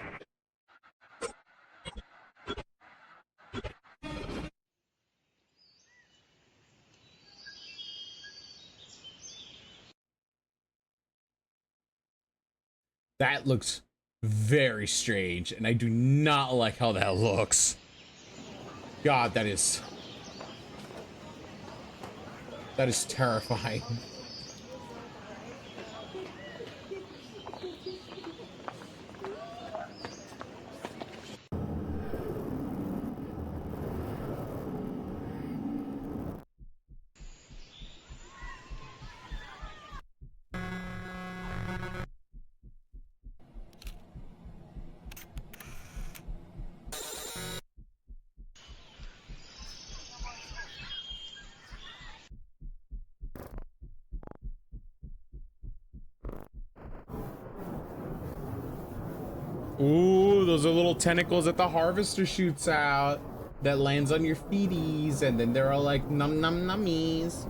That looks very strange, and I do not like how that looks. God, that is terrifying. Ooh, those are little tentacles that the harvester shoots out that lands on your feeties, and then they're all like num num nummies.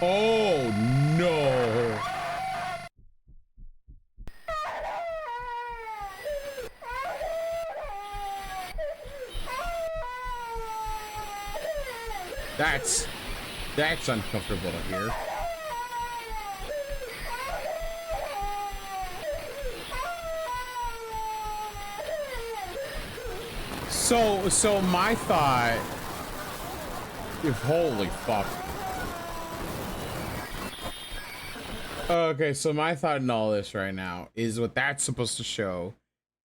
Oh no. That's uncomfortable to hear. So my thought, if holy fuck. Okay, so my thought in all this right now is what that's supposed to show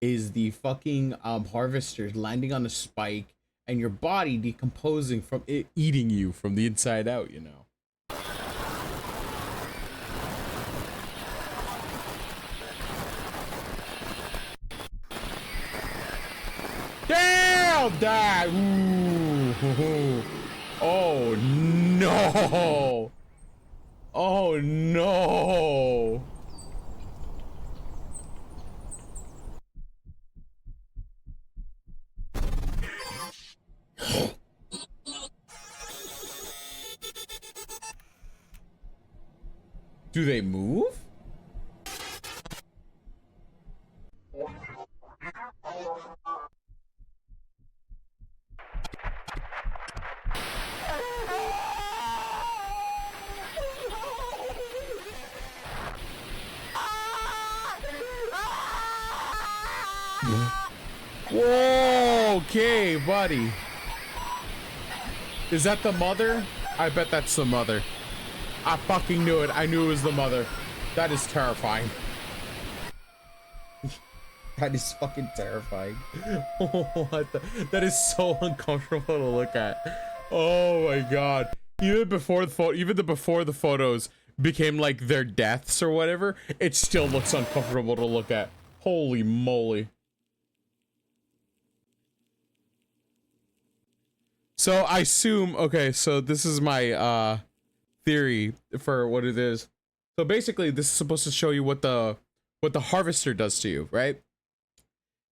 is the fucking harvesters landing on a spike and your body decomposing from it eating you from the inside out, you know. Damn that! Ooh. Oh no! Oh no! Do they move? Whoa, okay, buddy. Is that the mother? I bet that's the mother. I fucking knew it. I knew it was the mother. That is terrifying. That is fucking terrifying. What the? That is so uncomfortable to look at. Oh my god. Even before the photos became like their deaths or whatever, it still looks uncomfortable to look at. Holy moly. So I assume, okay, so this is my theory for what it is. So basically this is supposed to show you what the harvester does to you, right?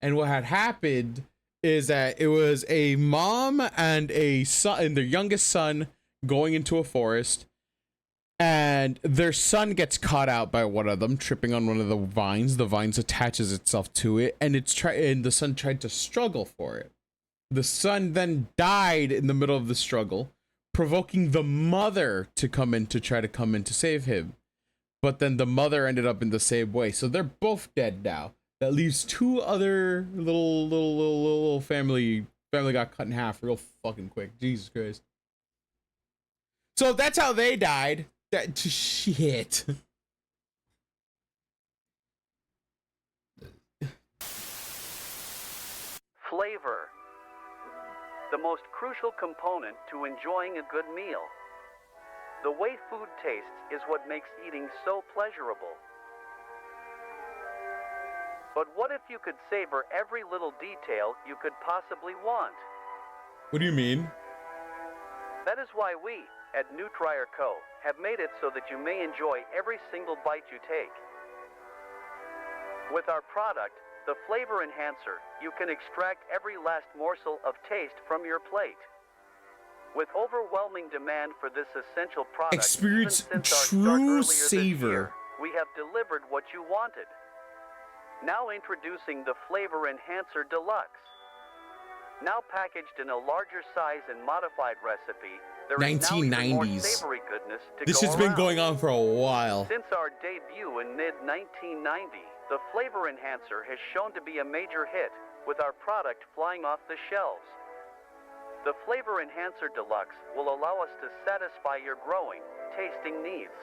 And what had happened is that it was a mom and a son and their youngest son going into a forest, and their son gets caught out by one of them tripping on one of the vines. The vines attaches itself to it, and the son tried to struggle for it. The son then died in the middle of the struggle, provoking the mother to come in to try to come in to save him. But then the mother ended up in the same way. So they're both dead now. That leaves two other little family got cut in half real fucking quick. Jesus Christ. So that's how they died. That shit. Flavor. The most crucial component to enjoying a good meal. The way food tastes is what makes eating so pleasurable. But what if you could savor every little detail you could possibly want? What do you mean? That is why we, at Nutrier Co., have made it so that you may enjoy every single bite you take. With our product, the Flavor Enhancer, you can extract every last morsel of taste from your plate. With overwhelming demand for this essential product, experience true savor. We have delivered what you wanted. Now introducing the Flavor Enhancer Deluxe. Now packaged in a larger size and modified recipe, there is now even more savory goodness to this go has around. been going on for a while. Since our debut in mid-1990, the Flavor Enhancer has shown to be a major hit, with our product flying off the shelves. The Flavor Enhancer Deluxe will allow us to satisfy your growing, tasting needs.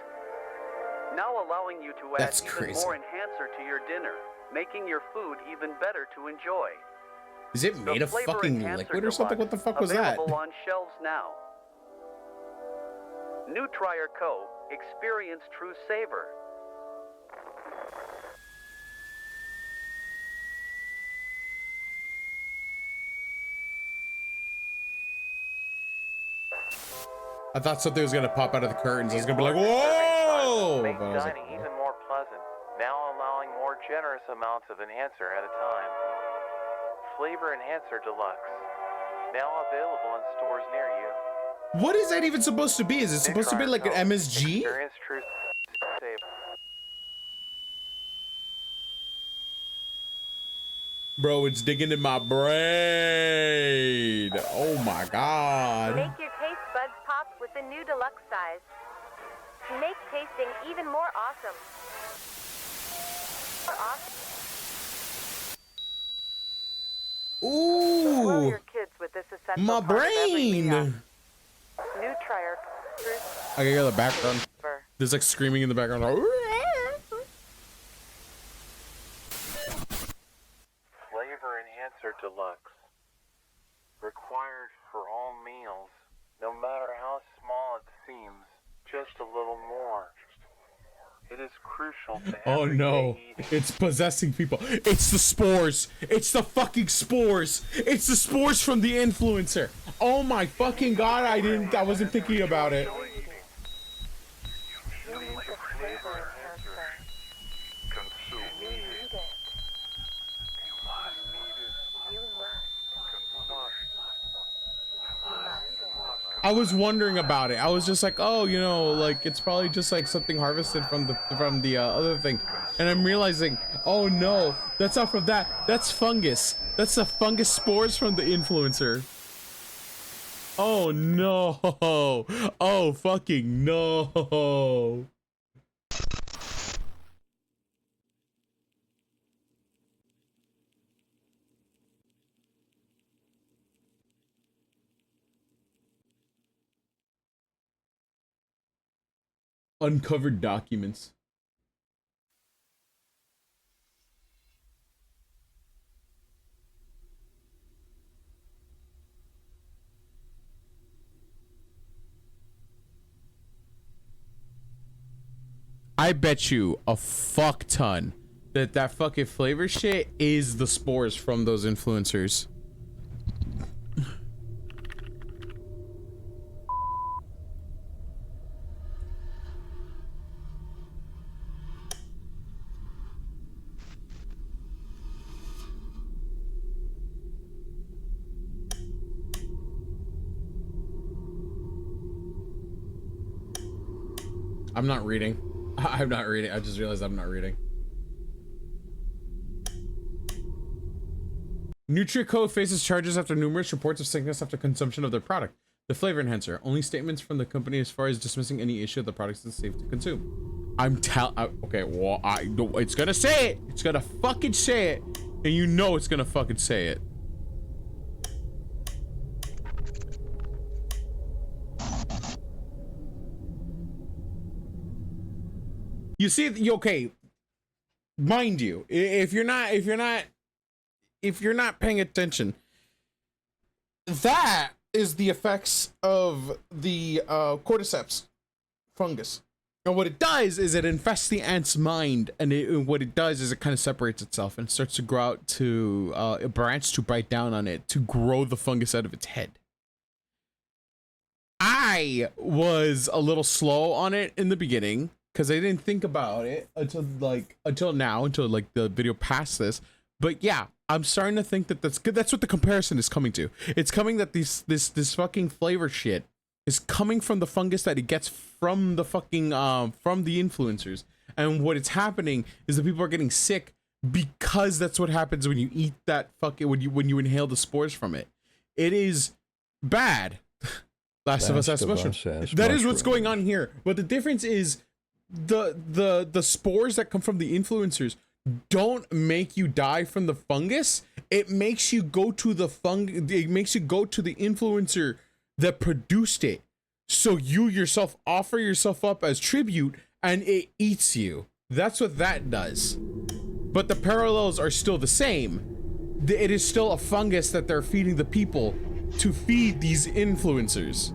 Now allowing you to add even more enhancer to your dinner, making your food even better to enjoy. Is it made of fucking liquid or something? What the fuck was that? Available on shelves now. New Trier Co. Experience true savor. I thought something was gonna pop out of the curtains. I was gonna be like, whoa! Make But I was like, dining even more pleasant, now allowing more generous amounts of enhancer at a time. Flavor Enhancer Deluxe, now available in stores near you. what is that even supposed to be? Is it supposed to be like an MSG? Experience true savor. Bro, it's digging in my brain. Oh my god. Make your taste buds pop with the new deluxe size. Make tasting even more awesome. Ooh, Your kids with this essential my part of every brain. meal. New Trier. I can hear the background. There's like screaming in the background. Flavor Enhancer Deluxe. Required for all meals, no matter how small it seems, just a little more. It is crucial to Oh no, it's possessing people. It's the spores. It's the fucking spores. It's the spores from the influencer. Oh my fucking god, I wasn't thinking about it. I was wondering about it. I was just like, oh, you know, like it's probably just like something harvested from the other thing, and I'm realizing, oh no, that's not from that. That's fungus. That's the fungus spores from the influencer. Oh no! Oh fucking no! Uncovered documents. I bet you a fuck ton that fucking flavor shit is the spores from those influencers. I'm not reading. I'm not reading. I just realized I'm not reading. NutriCo faces charges after numerous reports of sickness after consumption of their product. The flavor enhancer. Only statements from the company as far as dismissing any issue of the product is safe to consume. Okay, well, it's gonna say it. It's gonna fucking say it. And you know it's gonna fucking say it. You see, okay, mind you, if you're not paying attention, that is the effects of the cordyceps fungus. And what it does is it infests the ant's mind, and what it does is it kind of separates itself and starts to grow out to a branch to bite down on it to grow the fungus out of its head. I was a little slow on it in the beginning, because I didn't think about it until the video past this. But yeah, I'm starting to think that that's good. That's what the comparison is coming to. It's coming that this fucking flavor shit is coming from the fungus that it gets from the fucking from the influencers. And what it's happening is that people are getting sick because that's what happens when you eat that fucking when you inhale the spores from it. It is bad. Last of Us has mushrooms. That is what's going on here. But the difference is the spores that come from the influencers don't make you die from the fungus. It makes you go to the it makes you go to the influencer that produced it, so you yourself offer yourself up as tribute and it eats you. That's what that does. But the parallels are still the same. It is still a fungus that they're feeding the people to feed these influencers.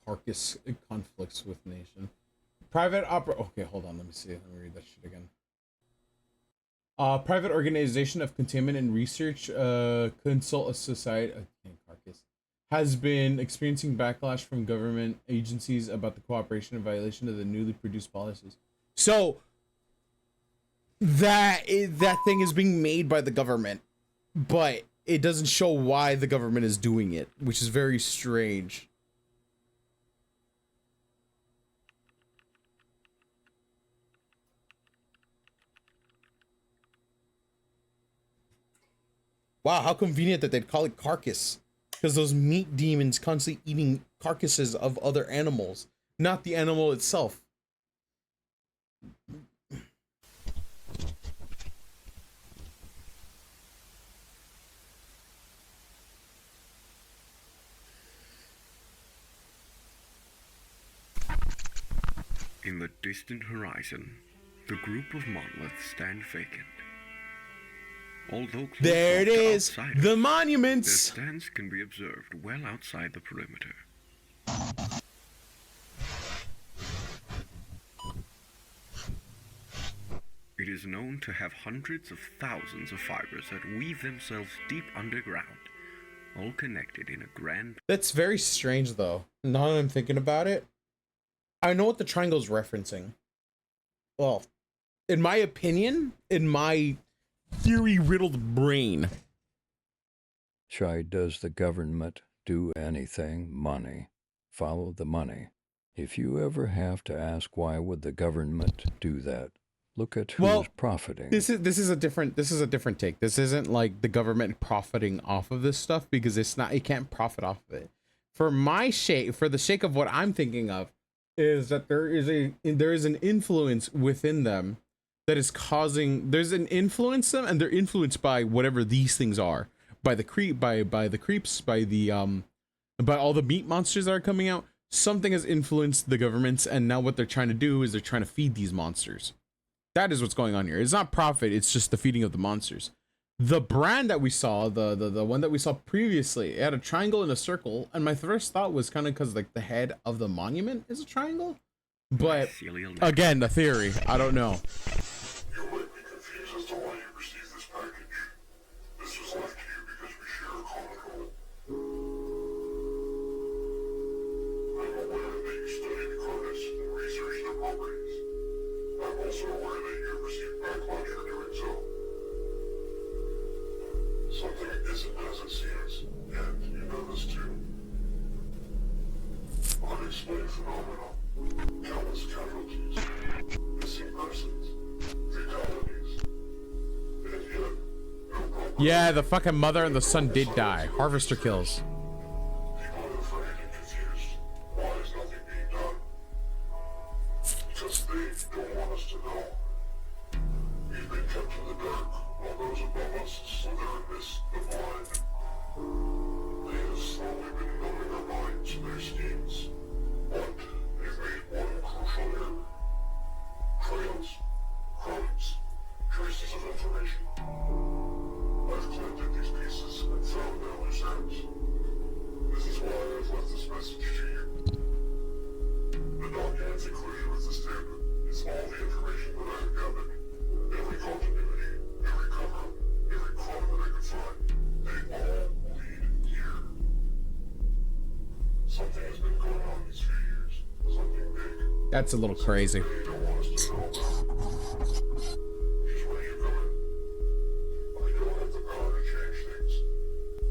carcass conflicts with nation. Private opera. Okay, hold on. Let me see. Let me read that shit again. Private organization of containment and research, consult a society. Carcass has been experiencing backlash from government agencies about the cooperation and violation of the newly produced policies. So that thing is being made by the government, but it doesn't show why the government is doing it, which is very strange. Wow, how convenient that they'd call it carcass. Because those meat demons constantly eating carcasses of other animals, not the animal itself. In the distant horizon, the group of monoliths stand vacant. Although there it is, the monuments. Their stance can be observed well outside the perimeter. It is known to have hundreds of thousands of fibers that weave themselves deep underground, all connected in a grand... That's very strange, though. Now that I'm thinking about it, I know what the triangle's referencing. Well, in my opinion, in my theory-riddled brain. Why does the government do anything? Money. Follow the money. If you ever have to ask why would the government do that, look at who's profiting. This is a different take. This isn't like the government profiting off of this stuff, because it's not. It can't profit off of it. For the sake of what I'm thinking of, is that there is an influence within them that is causing. There's an influence them, and they're influenced by whatever these things are, by the creeps, by all the meat monsters that are coming out. Something has influenced the governments, and now what they're trying to do is they're trying to feed these monsters. That is what's going on here. It's not profit, it's just the feeding of the monsters. The brand that we saw, the one that we saw previously, it had a triangle and a circle, and my first thought was kind of because like the head of the monument is a triangle. But again, the theory, I don't know. You might be confused as to why you received this package. This was left to you because we share a common goal. I'm aware that you studied Carnis and researched their properties. I'm also aware that you have received backlash for doing so. Something isn't as it seems, and you know this too. Unexplained phenomena, countless casualties, missing persons, fatalities, and yet, no problem. Yeah, the fucking mother and the son did die. Harvester kills. People are afraid and confused. Why is nothing being done? Because they don't want us to know. We've been kept in the dark, while those above us slither and miss the blind. They have slowly been numbing our minds to their schemes. But they've made one crucial error. Trails, crimes, traces of information. I've collected these pieces and found their loose ends. This is why I've left this message to you. The document's included with the stamp is all the information that I have gathered. Every continuity, every cover-up, every crime that I could find, they all lead here. Something has been going on these few years. Something big. That's a little crazy. They don't want us to know about. Here's where you come in. I don't have the power to change things,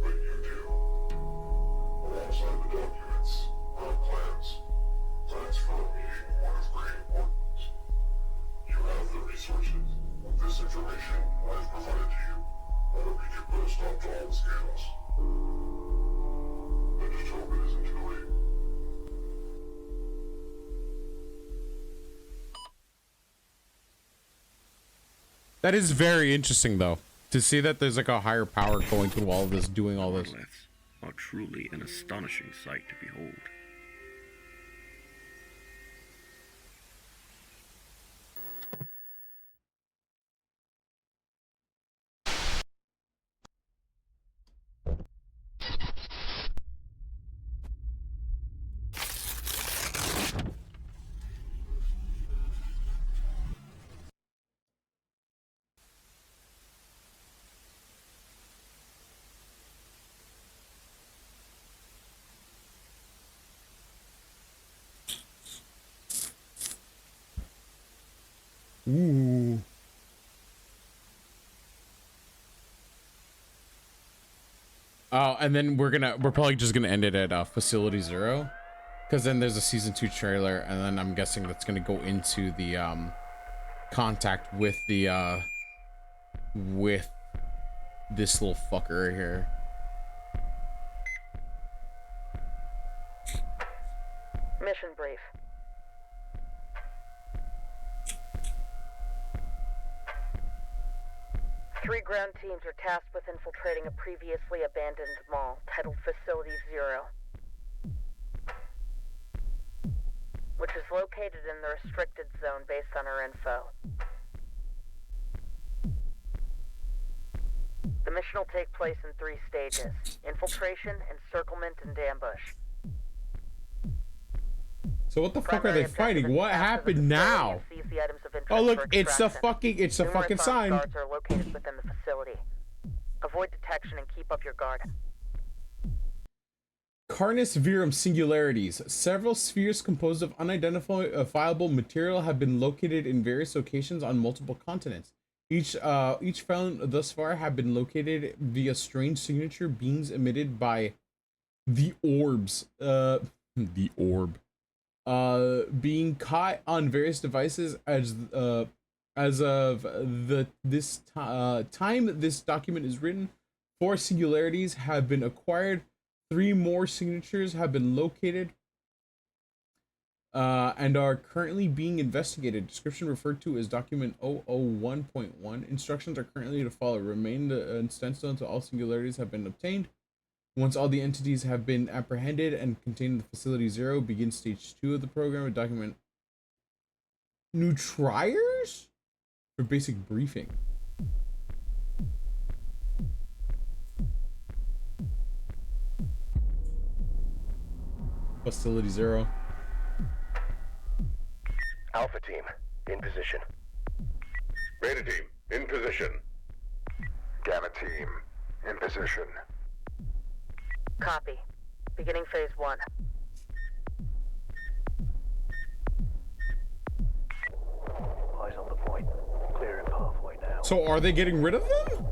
but you do. Alongside the documents are plans. Plans for a meeting one of great importance. You have the resources. With this information I have provided to you, I hope you can put a stop to all the scandals. I just hope it isn't too late. That is very interesting, though, to see that there's like a higher power going through all of this, doing all this. Monoliths are truly an astonishing sight to behold. Oh, and then we're probably just gonna end it at Facility 0, because then there's a season 2 trailer, and then I'm guessing that's gonna go into the contact with the with this little fucker right here. Mission brief. Three ground teams are tasked with infiltrating a previously abandoned mall titled Facility 0, which is located in the restricted zone based on our info. The mission will take place in 3 stages: infiltration, encirclement, and ambush. So what the fuck are they fighting? What happened now? Oh look, it's a fucking sign. Guards are located within the facility. Avoid detection and keep up your guard. Carnis Virum singularities. Several spheres composed of unidentifiable material have been located in various locations on multiple continents. Each found thus far have been located via strange signature beings emitted by the orbs. The orb. Being caught on various devices as of this time this document is written. 4 singularities have been acquired. 3 more signatures have been located and are currently being investigated. Description referred to as document 001.1. Instructions are currently to follow. Remain in standstill until all singularities have been obtained. Once all the entities have been apprehended and contained in the Facility 0, begin stage 2 of the program with document Neutriers for basic briefing. Facility 0. Alpha team, in position. Beta team, in position. Gamma team, in position. Copy. Beginning phase 1. Eyes on the point. Clearing pathway now. So are they getting rid of them?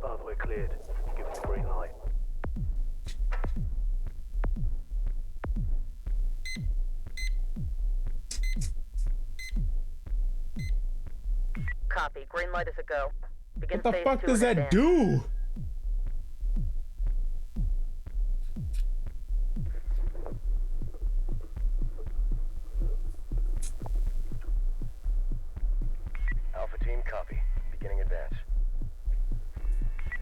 Pathway cleared. Give us the green light. Copy. Green light is a go. Begin what the phase fuck 2 does that advance. do? Alpha team, copy. Beginning advance.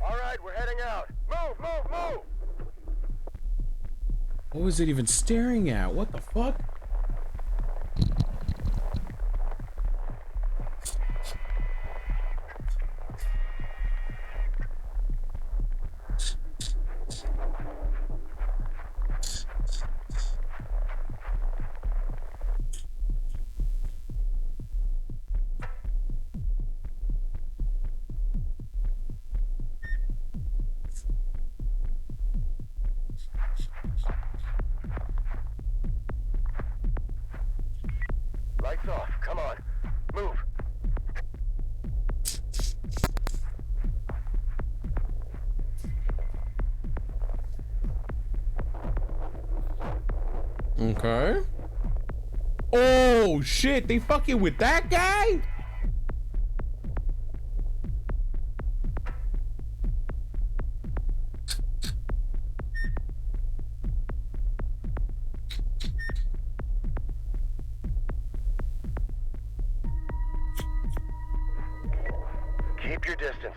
All right, we're heading out. Move, move, move! What was it even staring at? What the fuck? Lights off, come on. Move. Okay. Oh shit, they fucking with that guy? Keep your distance.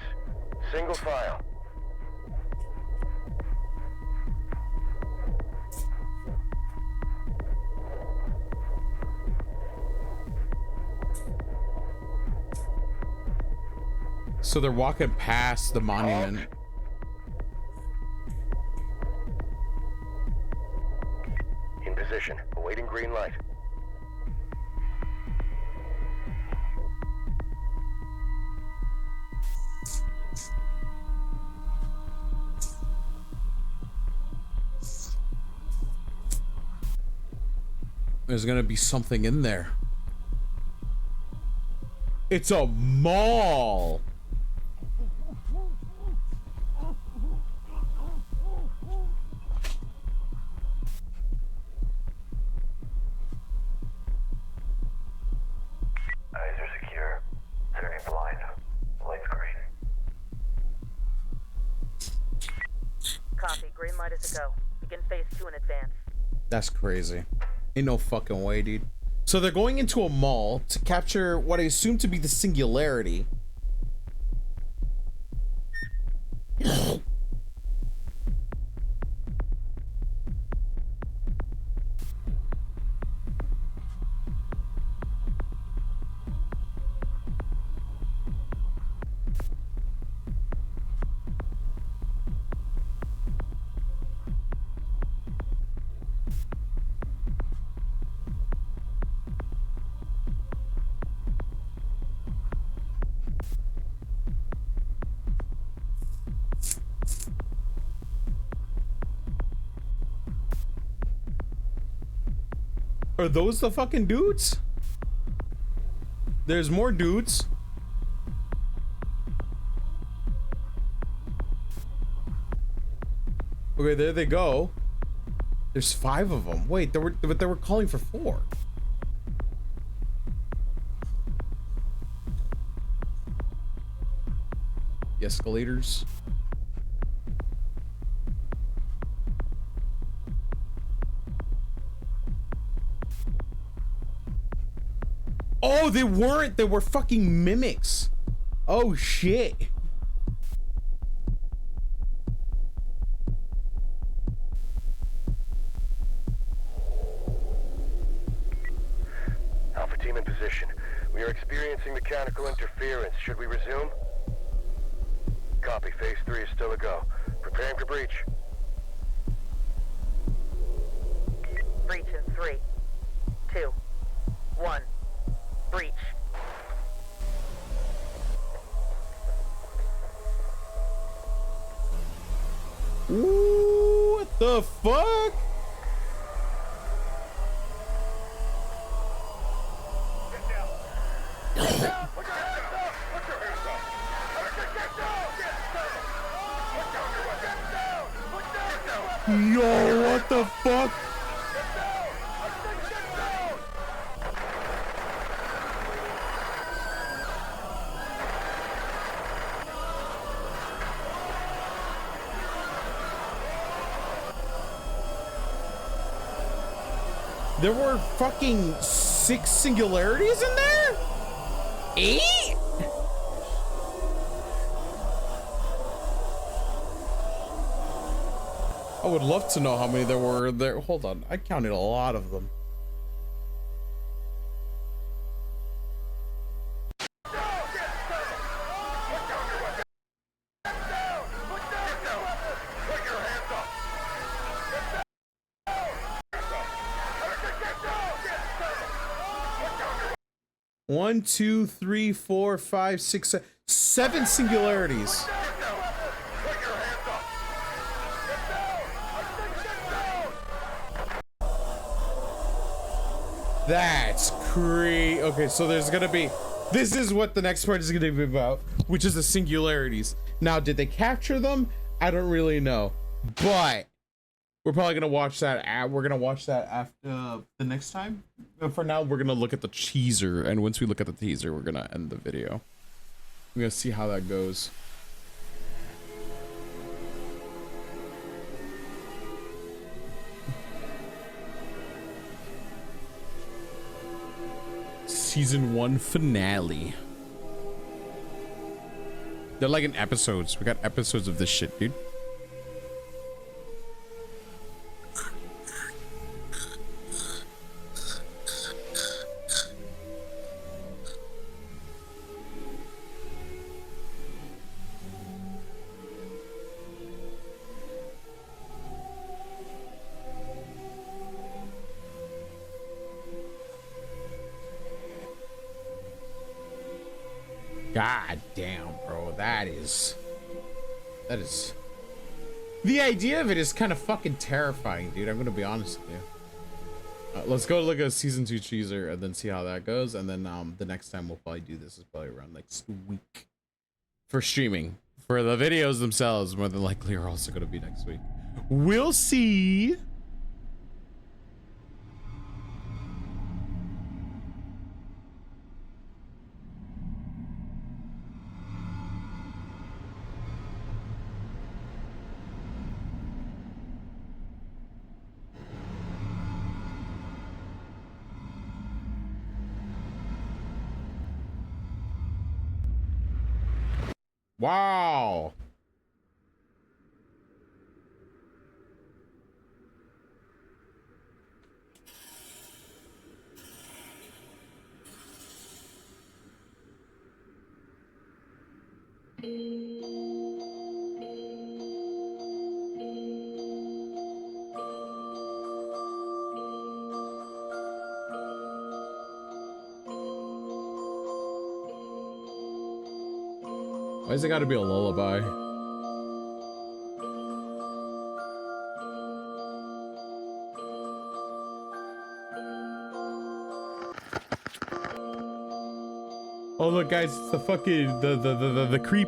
Single file. So they're walking past the monument. In position, awaiting green light. There's gonna be something in there. It's a mall. Copy. Green light is a go. Begin phase 2 in advance. That's crazy. Ain't no fucking way, dude. So they're going into a mall to capture what I assume to be the singularity. Are those the fucking dudes? There's more dudes. Okay, there they go. There's 5 of them. Wait, but they were calling for 4. The escalators. Oh, they weren't. They were fucking mimics. Oh, shit. Alpha team in position. We are experiencing mechanical interference. Should we resume? Copy. Phase 3 is still a go. Preparing for breach. Breach in 3, 2, 1. Breach. Ooh, what the fuck? Yo, what the fuck? There were fucking 6 singularities in there? 8? I would love to know how many there were there. Hold on, I counted a lot of them. One, 2, 3, 4, 5, 6, 7 singularities. That's crazy. Okay, so there's gonna be, this is what the next part is gonna be about, which is the singularities. Now, did they capture them? I don't really know, but we're probably gonna watch that. We're gonna watch that after the next time. But for now, we're gonna look at the teaser, and once we look at the teaser, we're gonna end the video. We're gonna see how that goes. Season 1 finale. They're like in episodes. We got episodes of this shit, dude. God damn, bro. That is the idea of it is kind of fucking terrifying, dude. I'm gonna be honest with you. Let's go look at season 2 teaser and then see how that goes, and then the next time we'll probably do this is probably around next week for streaming. For the videos themselves, more than likely are also gonna be next week. We'll see. Wow. Why's it gotta be a lullaby? Oh look guys, it's the fucking the creep.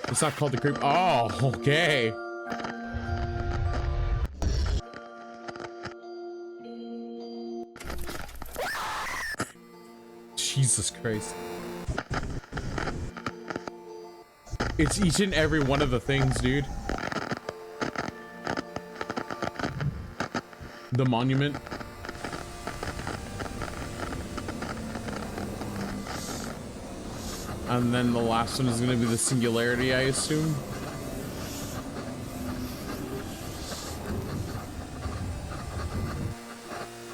It's not called the creep. Oh, okay. Jesus Christ. It's each and every one of the things, dude. The monument. And then the last one is gonna be the singularity, I assume.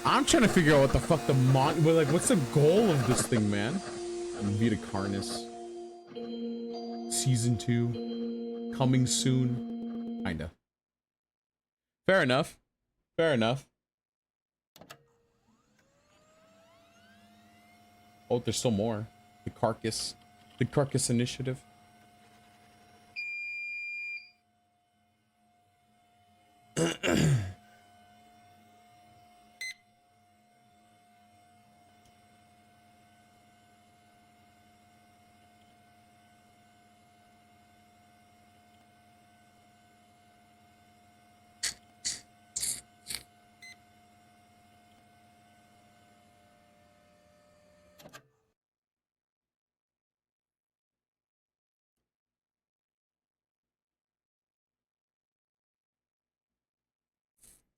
I'm trying to figure out what the fuck the what's the goal of this thing, man? Vita Carnis. Season 2. Coming soon. Kinda. Fair enough. Fair enough. Oh, there's still more. The Carcass. The Carcass Initiative.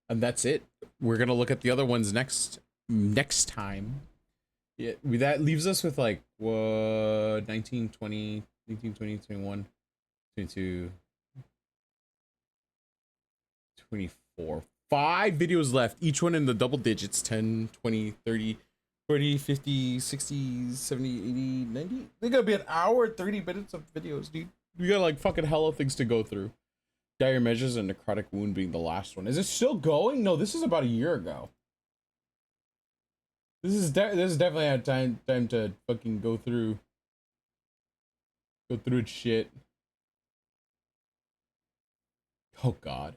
And that's it. We're gonna look at the other ones next time. Yeah, that leaves us with like what 19, 20, 19, 20, 21, 22, 24. 5 videos left, each one in the double digits. 10, 20, 30, 40, 50, 60, 70, 80, 90. They're gonna be an hour, 30 minutes of videos, dude. We got like fucking hella things to go through. Dire measures and necrotic wound being the last one. Is it still going? No, this is about a year ago. This is definitely had time to fucking go through its shit. Oh god.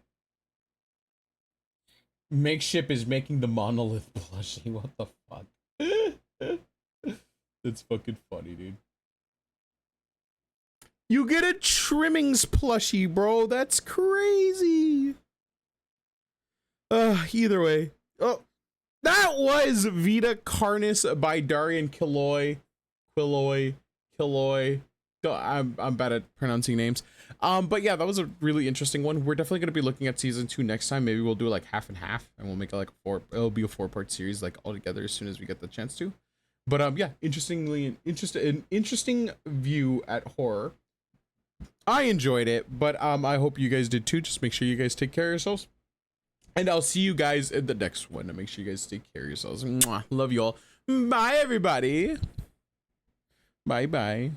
Makeship is making the monolith plushie. What the fuck? It's fucking funny, dude. You get a trimmings plushie, bro. That's crazy. Either way. Oh, that was Vita Carnis by Darian Killoy. I'm bad at pronouncing names. But yeah, that was a really interesting one. We're definitely gonna be looking at season 2 next time. Maybe we'll do like half and half, and we'll make it like it'll be a 4-part series, like all together as soon as we get the chance to. But yeah, an interesting view at horror. I enjoyed it, but I hope you guys did too. Just make sure you guys take care of yourselves, and I'll see you guys in the next one. And make sure you guys take care of yourselves. Mwah. Love you all. Bye, everybody. Bye.